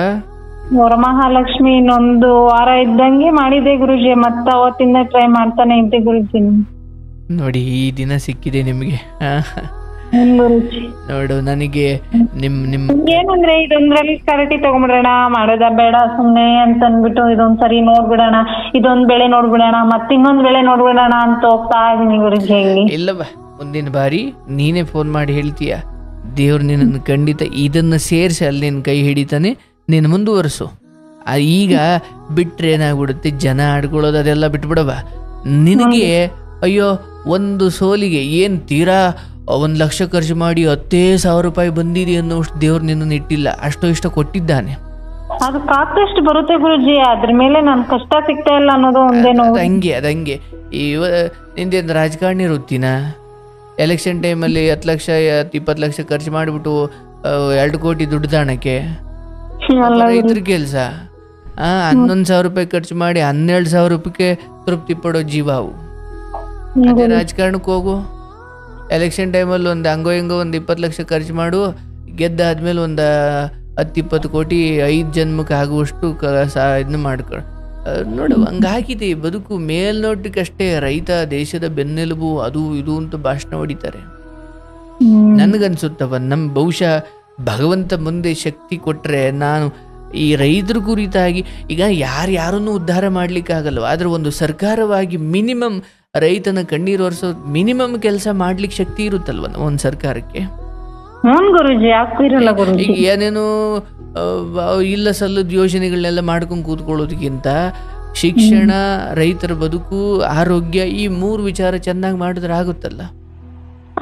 ವರಮಹಾಲಕ್ಷ್ಮಿ ಇನ್ನೊಂದು ವಾರ ಇದ್ದಂಗೆ ಮಾಡಿದೆ ಗುರುಜಿ, ಮತ್ತ ಅವತ್ತಿಂದ ಟ್ರೈ ಮಾಡ್ತಾನೆ ಇದ್ದೆ ಗುರುಜಿ. ನೋಡಿ, ಈ ದಿನ ಸಿಕ್ಕಿದೆ ನಿಮಗೆ. ನೋಡು, ನನಗೆ ಏನಂದ್ರೆ ಇದೊಂದ್ರಲ್ಲಿ ಕ್ಲಾರಿಟಿ ತಗೊಂಡ್ಬಿಡೋಣ, ಮಾಡೋದ ಬೇಡ ಸುಮ್ನೆ ಅಂತ ಅಂದ್ಬಿಟ್ಟು ಇದೊಂದ್ಸರಿ ನೋಡ್ಬಿಡೋಣ, ಇದೊಂದ್ ಬೆಳೆ ನೋಡ್ಬಿಡೋಣ, ಮತ್ತ ಇನ್ನೊಂದ್ ಬೆಳೆ ನೋಡ್ಬಿಡೋಣ ಅಂತ ಹೋಗ್ತಾ ಇದೀನಿ ಗುರುಜಿ. ಇಲ್ಲವ, ಮುಂದಿನ ಬಾರಿ ನೀನೇ ಫೋನ್ ಮಾಡಿ ಹೇಳ್ತೀಯ, ದೇವ್ರು ನಿನ್ನನ್ನು ಖಂಡಿತ ಇದನ್ನ ಸೇರಿಸಿ ಅಲ್ಲಿ ನಿನ್ನ ಕೈ ಹಿಡಿತಾನೆ, ನೀನು ಮುಂದುವರಿಸು. ಈಗ ಬಿಟ್ರೆ ಏನಾಗ್ಬಿಡುತ್ತೆ, ಜನ ಆಡ್ಕೊಳ್ಳೋದು ಅದೆಲ್ಲ ಬಿಟ್ಬಿಡವ. ನಿನಗೆ ಅಯ್ಯೋ ಒಂದು ಸೋಲಿಗೆ ಏನು ತೀರಾ 1 ಲಕ್ಷ ಖರ್ಚು ಮಾಡಿ 10,000 ರೂಪಾಯಿ ಬಂದಿದೆ ಅನ್ನೋಷ್ಟು ದೇವ್ರು ನಿನ್ನನ್ನು ಇಟ್ಟಿಲ್ಲ, ಅಷ್ಟೋ ಇಷ್ಟ ಕೊಟ್ಟಿದ್ದಾನೆ. ಅದು ಕಾಸ್ಟ್ ಬರುತ್ತೆ ಗುರುಜಿ, ಅದ್ರ ಮೇಲೆ ನನ್ ಕಷ್ಟ ಸಿಗ್ತಾ ಇಲ್ಲ ಅನ್ನೋದು ಒಂದೇನೋ. ಅದಂಗೆ ನಿಂದೇನು ರಾಜಕಾರಣಿ ವೃತ್ತಿನ? ಎಲೆಕ್ಷನ್ ಟೈಮಲ್ಲಿ 10 ಲಕ್ಷ 20 ಲಕ್ಷ ಖರ್ಚು ಮಾಡಿಬಿಟ್ಟು 2 ಕೋಟಿ ದುಡ್ಡು ತಾಣಕ್ಕೆ ರೈತರ ಕೆಲಸ. 11,000 ರೂಪಾಯಿ ಖರ್ಚು ಮಾಡಿ 12,000 ರೂಪಾಯಿಗೆ ತೃಪ್ತಿ ಪಡೋ ಜೀವ ಅವು. ಅದೇ ರಾಜಕಾರಣಕ್ಕೆ ಹೋಗು, ಎಲೆಕ್ಷನ್ ಟೈಮಲ್ಲಿ ಒಂದು ಹಂಗೋ ಹಿಂಗೋ ಒಂದು 20 ಲಕ್ಷ ಖರ್ಚು ಮಾಡು, ಗೆದ್ದಾದ್ಮೇಲೆ ಒಂದು 10-20 ಕೋಟಿ 5 ಜನ್ಮಕ್ಕೆ ಆಗುವಷ್ಟು ಇದನ್ನ ಮಾಡ್ಕೊ ನೋಡು. ಹಂಗಾಗಿದೆ ಬದುಕು. ಮೇಲ್ನೋಟಕ್ಕಷ್ಟೇ ರೈತ ದೇಶದ ಬೆನ್ನೆಲುಬು, ಅದು ಇದು ಅಂತ ಭಾಷಣ ಹೊಡಿತಾರೆ. ನನಗನ್ಸುತ್ತವ, ಬಹುಶಃ ಭಗವಂತ ಮುಂದೆ ಶಕ್ತಿ ಕೊಟ್ಟರೆ ನಾನು ಈ ರೈತರ ಕುರಿತಾಗಿ, ಈಗ ಯಾರನ್ನೂ ಉದ್ಧಾರ ಮಾಡ್ಲಿಕ್ಕಾಗಲ್ವ, ಆದರೆ ಒಂದು ಸರ್ಕಾರವಾಗಿ ಮಿನಿಮಮ್ ರೈತನ ಕಣ್ಣೀರು ಒರೆಸೋ ಮಿನಿಮಮ್ ಕೆಲಸ ಮಾಡ್ಲಿಕ್ಕೆ ಶಕ್ತಿ ಇರುತ್ತಲ್ವ ಒಂದು ಸರ್ಕಾರಕ್ಕೆ. ಈಗ ಏನೇನು ಇಲ್ಲ ಸಲ್ಲದ ಯೋಜನೆಗಳನ್ನೆಲ್ಲ ಮಾಡ್ಕೊಂಡು ಕೂತ್ಕೊಳ್ಳೋದಕ್ಕಿಂತ ಶಿಕ್ಷಣ, ರೈತರ ಬದುಕು, ಆರೋಗ್ಯ, ಈ 3 ವಿಚಾರ ಚೆನ್ನಾಗಿ ಮಾಡಿದ್ರೆ ಆಗುತ್ತಲ್ಲ.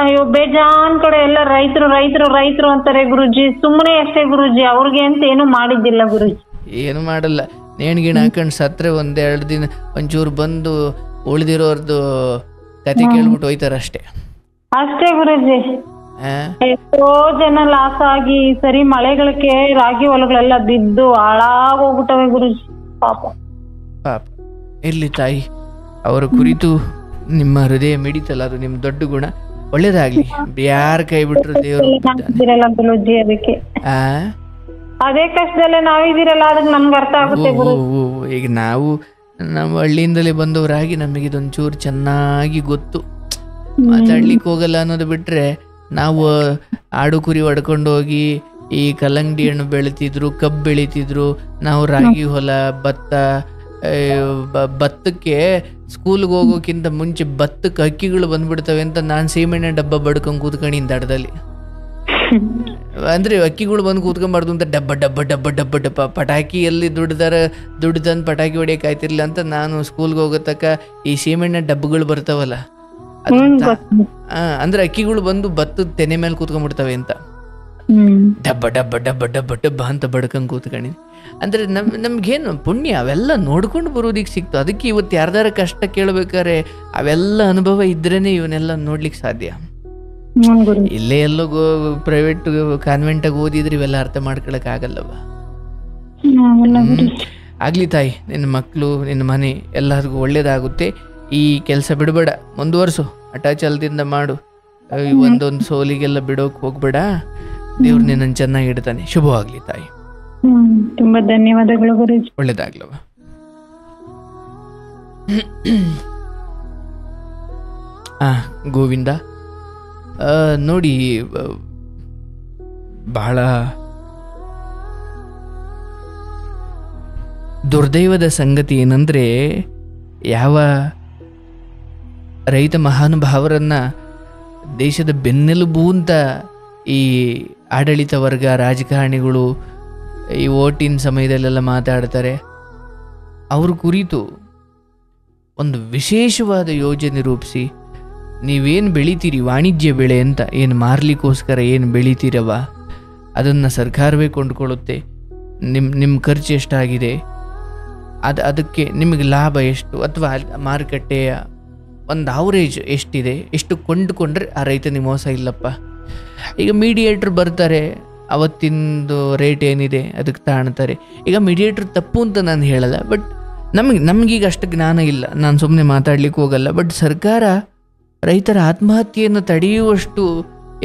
ಅಯ್ಯೋ, ಬೇಜಾನ್ ಕಡೆ ಎಲ್ಲ ರೈತರು ರೈತರು ರೈತರು ಅಂತಾರೆ ಗುರುಜಿ, ಸುಮ್ಮನೆ ಅಷ್ಟೇ ಗುರುಜಿ, ಅವ್ರಿಗೆ ಅಂತ ಏನು ಮಾಡಿದ್ದಿಲ್ಲ ಗುರುಜಿ. ಏನು ಮಾಡಲ್ಲ, ನೇಣ್ಗಿಣ ಹಾಕೊಂಡು ಸತ್ರೆ 1-2 ದಿನ ಒಂಚೂರು ಬಂದು ಉಳಿದಿರೋರ್ದು ಕತೆ ಕೇಳ್ಬಿಟ್ಟು ಹೋಯ್ತಾರ ಅಷ್ಟೇ ಗುರುಜಿ. ಎಷ್ಟೋ ಜನ ಲಾಸ್ ಆಗಿ ಸರಿ ಮಳೆಗಳಿಗೆ ರಾಗಿ ಹೊಲಗಳೆಲ್ಲ ಬಿದ್ದು ಹಾಳಾಗೋಗ್ಬಿಟ್ಟವೆ ಗುರುಜಿ. ಪಾಪ ಇರ್ಲಿ ತಾಯಿ, ಅವರ ಕುರಿತು ನಿಮ್ಮ ಹೃದಯ ಮಿಡಿತಲ್ಲ, ಅದು ನಿಮ್ ದೊಡ್ಡ ಗುಣ. ಒಳ್ಳೇದಾಗ್ಲಿ. ಯಾರ ಕೈ ಬಿಟ್ರು ದೇವರು ಗುರುಜಿ. ಅದಕ್ಕೆ ಅದೇ ಕಷ್ಟದಲ್ಲೇ ನಾವಿದಿರಲ್ಲ, ಅದಕ್ಕೆ ನಮ್ಗೆ ಅರ್ಥ ಆಗುತ್ತೆ. ಈಗ ನಾವು ನಮ್ಮ ಹಳ್ಳಿಯಿಂದಲೇ ಬಂದವರಾಗಿ ನಮಗೆ ಇದೊಂಚೂರು ಚೆನ್ನಾಗಿ ಗೊತ್ತು. ಮಾತಾಡ್ಲಿಕ್ಕೆ ಹೋಗಲ್ಲ ಅನ್ನೋದು ಬಿಟ್ರೆ, ನಾವು ಆಡು ಕುರಿ ಹೊಡ್ಕೊಂಡು ಹೋಗಿ ಈ ಕಲ್ಲಂಗಡಿ ಹಣ್ಣು ಬೆಳಿತಿದ್ರು, ಕಬ್ಬು ಬೆಳಿತಿದ್ರು, ನಾವು ರಾಗಿ ಹೊಲ, ಭತ್ತಕ್ಕೆ ಸ್ಕೂಲ್ಗೆ ಹೋಗೋಕ್ಕಿಂತ ಮುಂಚೆ ಭತ್ತಕ್ಕೆ ಅಕ್ಕಿಗಳು ಬಂದ್ಬಿಡ್ತವೆ ಅಂತ ನಾನು ಸೀಮೆಣ್ಣೆ ಡಬ್ಬ ಬಡ್ಕೊಂಡು ಕೂತ್ಕೊಂಡಿದ್ದ ದಡದಲ್ಲಿ. ಅಂದರೆ ಅಕ್ಕಿಗಳು ಬಂದು ಕೂತ್ಕೊಂಬಾರ್ದು ಅಂತ ಡಬ್ಬ ಡಬ್ಬ ಡಬ್ಬ ಡಬ್ಬ ಡಬ್ಬ ಪಟಾಕಿ ಎಲ್ಲಿ ದುಡ್ದಂದು ಪಟಾಕಿ ಹೊಡಿಯೋಕೆ ಆಯ್ತಿರ್ಲಿಲ್ಲ ಅಂತ ನಾನು ಸ್ಕೂಲ್ಗೆ ಹೋಗೋತಕ್ಕ ಈ ಸೀಮೆಣ್ಣೆ ಡಬ್ಬಗಳು ಬರ್ತಾವಲ್ಲ ಅಂದ್ರೆ ಅಕ್ಕಿಗಳು ಬಂದು ಭತ್ತದ ತೆನೆ ಮೇಲೆ ಕೂತ್ಕೊಂಡ್ಬಿಡ್ತವೆ ಅಂತ ಡಬ್ಬ ಡಬ್ಬ ಡಬ್ಬ ಡಬ್ಬ ಡಬ್ಬ ಅಂತ ಬಡ್ಕಂಗೆ ಕೂತ್ಕೊಂಡು. ಅಂದರೆ ನಮ್ಗೇನು ಪುಣ್ಯ ಅವೆಲ್ಲ ನೋಡ್ಕೊಂಡು ಬರೋದಿಕ್ಕೆ ಸಿಕ್ತು. ಅದಕ್ಕೆ ಇವತ್ತು ಯಾರ್ದಾರ ಕಷ್ಟ ಕೇಳ್ಬೇಕಾದ್ರೆ ಅವೆಲ್ಲ ಅನುಭವ ಇದ್ರೇನೆ ಇವನ್ನೆಲ್ಲ ನೋಡ್ಲಿಕ್ಕೆ ಸಾಧ್ಯ. ಇಲ್ಲೇ ಎಲ್ಲೋ ಪ್ರೈವೇಟ್ ಕಾನ್ವೆಂಟಾಗಿ ಓದಿದ್ರೆ ಇವೆಲ್ಲ ಅರ್ಥ ಮಾಡ್ಕೊಳಕ್ ಆಗಲ್ಲವ. ಆಗ್ಲಿ ತಾಯಿ, ನಿನ್ನ ಮಕ್ಕಳು ನಿನ್ನ ಮನೆ ಎಲ್ಲರಿಗೂ ಒಳ್ಳೇದಾಗುತ್ತೆ. ಈ ಕೆಲಸ ಬಿಡಬೇಡ, ಮುಂದುವರ್ಸು, ಅಟಾಚಲ್ದಿಂದ ಮಾಡು. ಒಂದೊಂದು ಸೋಲಿಗೆಲ್ಲ ಬಿಡೋಕೆ ಹೋಗ್ಬೇಡ. ದೇವ್ರು ನಿನ್ನನ್ನು ಚೆನ್ನಾಗಿ ಇಡ್ತಾನೆ. ಶುಭವಾಗ್ಲಿ ತಾಯಿ. ತುಂಬಾ ಧನ್ಯವಾದಗಳು ಗುರುಜಿ. ಒಳ್ಳೇದಾಗ್ಲವ. ಗೋವಿಂದ, ನೋಡಿ ಬಹಳ ದುರ್ದೈವದ ಸಂಗತಿ ಏನಂದ್ರೆ, ಯಾವ ರೈತ ಮಹಾನುಭಾವರನ್ನ ದೇಶದ ಬೆನ್ನೆಲುಬು ಅಂತ ಈ ಆಡಳಿತ ವರ್ಗ, ರಾಜಕಾರಣಿಗಳು ಈ ಓಟಿನ ಸಮಯದಲ್ಲೆಲ್ಲ ಮಾತಾಡ್ತಾರೆ, ಅವ್ರ ಕುರಿತು ಒಂದು ವಿಶೇಷವಾದ ಯೋಜನೆ ರೂಪಿಸಿ, ನೀವೇನು ಬೆಳಿತೀರಿ ವಾಣಿಜ್ಯ ಬೆಳೆ ಅಂತ, ಏನು ಮಾರ್ಲಿಕ್ಕೋಸ್ಕರ ಏನು ಬೆಳಿತೀರವ ಅದನ್ನು ಸರ್ಕಾರವೇ ಕೊಂಡ್ಕೊಳ್ಳುತ್ತೆ. ನಿಮ್ಮ ಖರ್ಚು ಎಷ್ಟಾಗಿದೆ, ಅದಕ್ಕೆ ನಿಮಗೆ ಲಾಭ ಎಷ್ಟು, ಅಥವಾ ಮಾರುಕಟ್ಟೆಯ ಒಂದು ಆವ್ರೇಜ್ ಎಷ್ಟಿದೆ, ಎಷ್ಟು ಕೊಂಡುಕೊಂಡ್ರೆ ಆ ರೈತನಿಗೆ ಮೋಸ ಇಲ್ಲಪ್ಪ. ಈಗ ಮೀಡಿಯೇಟ್ರ್ ಬರ್ತಾರೆ, ಅವತ್ತಿಂದು ರೇಟ್ ಏನಿದೆ ಅದಕ್ಕೆ ತಾಣ್ತಾರೆ. ಈಗ ಮೀಡಿಯೇಟ್ರ್ ತಪ್ಪು ಅಂತ ನಾನು ಹೇಳಲ್ಲ, ಬಟ್ ನಮಗೀಗ ಅಷ್ಟು ಜ್ಞಾನ ಇಲ್ಲ, ನಾನು ಸುಮ್ಮನೆ ಮಾತಾಡ್ಲಿಕ್ಕೆ ಹೋಗಲ್ಲ. ಬಟ್ ಸರ್ಕಾರ ರೈತರ ಆತ್ಮಹತ್ಯೆಯನ್ನು ತಡೆಯುವಷ್ಟು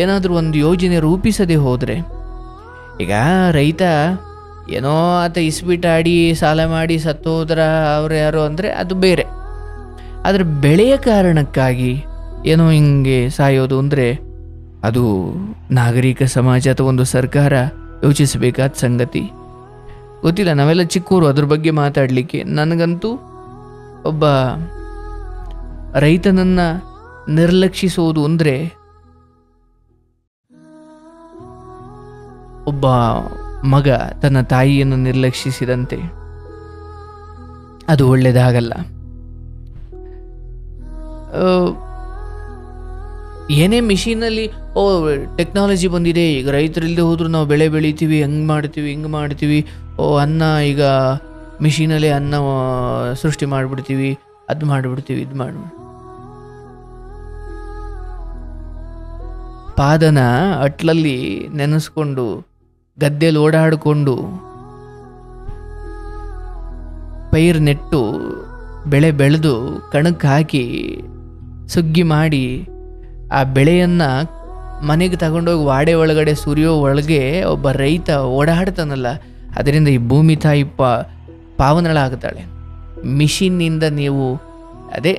ಏನಾದರೂ ಒಂದು ಯೋಜನೆ ರೂಪಿಸದೆ ಹೋದರೆ, ಈಗ ರೈತ ಏನೋ ಆತ ಇಸ್ಬಿಟ್ಟಾಡಿ ಸಾಲ ಮಾಡಿ ಸತ್ತೋದ್ರ ಅವ್ರು ಯಾರೋ ಅಂದರೆ ಅದು ಬೇರೆ. ಆದರೆ ಬೆಳೆಯ ಕಾರಣಕ್ಕಾಗಿ ಏನೋ ಹಿಂಗೆ ಸಾಯೋದು ಅಂದರೆ ಅದು ನಾಗರಿಕ ಸಮಾಜ ಅಥವಾ ಒಂದು ಸರ್ಕಾರ ಯೋಚಿಸಬೇಕಾದ ಸಂಗತಿ. ಗೊತ್ತಿಲ್ಲ, ನಾವೆಲ್ಲ ಚಿಕ್ಕವರು ಅದ್ರ ಬಗ್ಗೆ ಮಾತಾಡಲಿಕ್ಕೆ. ನನಗಂತೂ ಒಬ್ಬ ರೈತನನ್ನು ನಿರ್ಲಕ್ಷಿಸೋದು ಅಂದರೆ ಒಬ್ಬ ಮಗ ತನ್ನ ತಾಯಿಯನ್ನು ನಿರ್ಲಕ್ಷಿಸಿದಂತೆ. ಅದು ಒಳ್ಳೆಯದಾಗಲ್ಲ. ಏನೇ ಮಿಷಿನಲ್ಲಿ ಟೆಕ್ನಾಲಜಿ ಬಂದಿದೆ, ಈಗ ರೈತರಿಲ್ಲದೆ ಹೋದ್ರು ನಾವು ಬೆಳೆ ಬೆಳಿತೀವಿ, ಹಂಗೆ ಮಾಡ್ತೀವಿ ಹಿಂಗೆ ಮಾಡ್ತೀವಿ, ಅನ್ನ ಈಗ ಮಿಷಿನಲ್ಲೇ ಅನ್ನ ಸೃಷ್ಟಿ ಮಾಡಿಬಿಡ್ತೀವಿ, ಅದು ಮಾಡಿಬಿಡ್ತೀವಿ, ಇದು ಮಾಡ್ಬಿಡ್ತೀವಿ. ಪಾದನ ಅಟ್ಲಲ್ಲಿ ನೆನೆಸ್ಕೊಂಡು ಗದ್ದೆಯಲ್ಲಿ ಓಡಾಡಿಕೊಂಡು ಪೈರು ನೆಟ್ಟು ಬೆಳೆ ಬೆಳೆದು ಕಣಕ್ಕೆ ಹಾಕಿ ಸುಗ್ಗಿ ಮಾಡಿ ಆ ಬೆಳೆಯನ್ನು ಮನೆಗೆ ತಗೊಂಡೋಗಿ ವಾಡೆ ಒಳಗಡೆ ಸುರಿಯೋ ಒಳಗೆ ಒಬ್ಬ ರೈತ ಓಡಾಡ್ತಾನಲ್ಲ, ಅದರಿಂದ ಈ ಭೂಮಿ ತಾಯಿ ಪಾವನಳಾಗ್ತಾಳೆ. ಮಿಷಿನ್ನಿಂದ ನೀವು ಅದೇ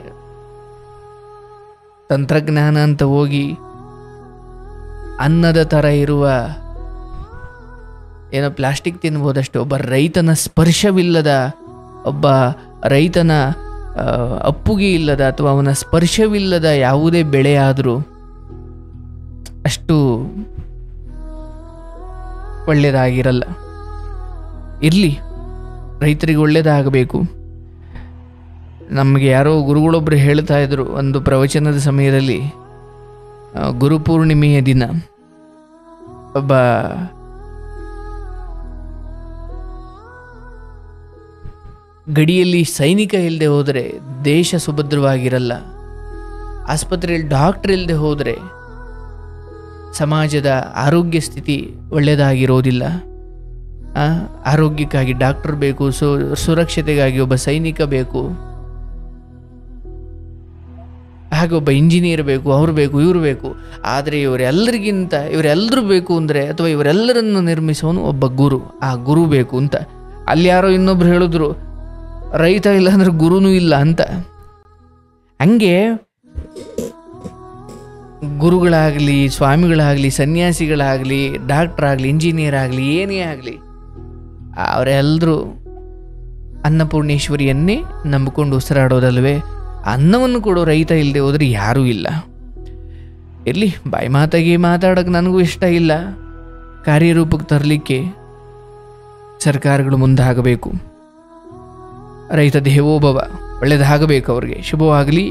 ತಂತ್ರಜ್ಞಾನ ಅಂತ ಹೋಗಿ ಅನ್ನದ ಥರ ಇರುವ ಏನೋ ಪ್ಲಾಸ್ಟಿಕ್ ತಿನ್ಬೋದಷ್ಟು, ಒಬ್ಬ ರೈತನ ಸ್ಪರ್ಶವಿಲ್ಲದ, ಒಬ್ಬ ರೈತನ ಅಪ್ಪುಗೆ ಇಲ್ಲದ ಅಥವಾ ಅವನ ಸ್ಪರ್ಶವಿಲ್ಲದ ಯಾವುದೇ ಬೆಳೆ ಆದರೂ ಅಷ್ಟು ಒಳ್ಳೆಯದಾಗಿರಲ್ಲ. ಇರಲಿ, ರೈತರಿಗೆ ಒಳ್ಳೆಯದಾಗಬೇಕು. ನಮಗೆ ಯಾರೋ ಗುರುಗಳೊಬ್ಬರು ಹೇಳ್ತಾ ಇದ್ರು ಒಂದು ಪ್ರವಚನದ ಸಮಯದಲ್ಲಿ, ಗುರುಪೂರ್ಣಿಮೆಯ ದಿನ ಒಬ್ಬ ಗಡಿಯಲ್ಲಿ ಸೈನಿಕ ಇಲ್ಲದೆ ಹೋದರೆ ದೇಶ ಸುಭದ್ರವಾಗಿರಲ್ಲ, ಆಸ್ಪತ್ರೆಯಲ್ಲಿ ಡಾಕ್ಟರ್ ಇಲ್ಲದೆ ಹೋದರೆ ಸಮಾಜದ ಆರೋಗ್ಯ ಸ್ಥಿತಿ ಒಳ್ಳೆಯದಾಗಿರೋದಿಲ್ಲ. ಆರೋಗ್ಯಕ್ಕಾಗಿ ಡಾಕ್ಟರ್ ಬೇಕು, ಸುರಕ್ಷತೆಗಾಗಿ ಒಬ್ಬ ಸೈನಿಕ ಬೇಕು, ಹಾಗೆ ಒಬ್ಬ ಇಂಜಿನಿಯರ್ ಬೇಕು, ಅವ್ರು ಬೇಕು, ಇವರು ಬೇಕು. ಆದರೆ ಇವರೆಲ್ಲರೂ ಬೇಕು ಅಂದರೆ, ಅಥವಾ ಇವರೆಲ್ಲರನ್ನು ನಿರ್ಮಿಸೋನು ಒಬ್ಬ ಗುರು, ಆ ಗುರು ಬೇಕು ಅಂತ. ಅಲ್ಲಿ ಯಾರೋ ಇನ್ನೊಬ್ರು ಹೇಳಿದ್ರು, ರೈತ ಇಲ್ಲ ಅಂದ್ರೆ ಗುರುನೂ ಇಲ್ಲ ಅಂತ. ಹಂಗೆ ಗುರುಗಳಾಗಲಿ, ಸ್ವಾಮಿಗಳಾಗಲಿ, ಸನ್ಯಾಸಿಗಳಾಗಲಿ, ಡಾಕ್ಟರ್ ಆಗಲಿ, ಇಂಜಿನಿಯರ್ ಆಗಲಿ, ಏನೇ ಆಗಲಿ, ಅವರೆಲ್ಲರೂ ಅನ್ನಪೂರ್ಣೇಶ್ವರಿಯನ್ನೇ ನಂಬಿಕೊಂಡು ಉಸಿರಾಡೋದಲ್ವೇ. ಅನ್ನವನ್ನು ಕೊಡೋ ರೈತ ಇಲ್ಲದೆ ಹೋದರೆ ಯಾರೂ ಇಲ್ಲ. ಇರಲಿ, ಬಾಯಿ ಮಾತಾಗಿ ಮಾತಾಡೋಕೆ ನನಗೂ ಇಷ್ಟ ಇಲ್ಲ. ಕಾರ್ಯರೂಪಕ್ಕೆ ತರಲಿಕ್ಕೆ ಸರ್ಕಾರಗಳು ಮುಂದಾಗಬೇಕು. ರೈತ ದೇವೋಭವ, ಒಳ್ಳೆಯದಾಗಬೇಕು, ಅವರಿಗೆ ಶುಭವಾಗಲಿ.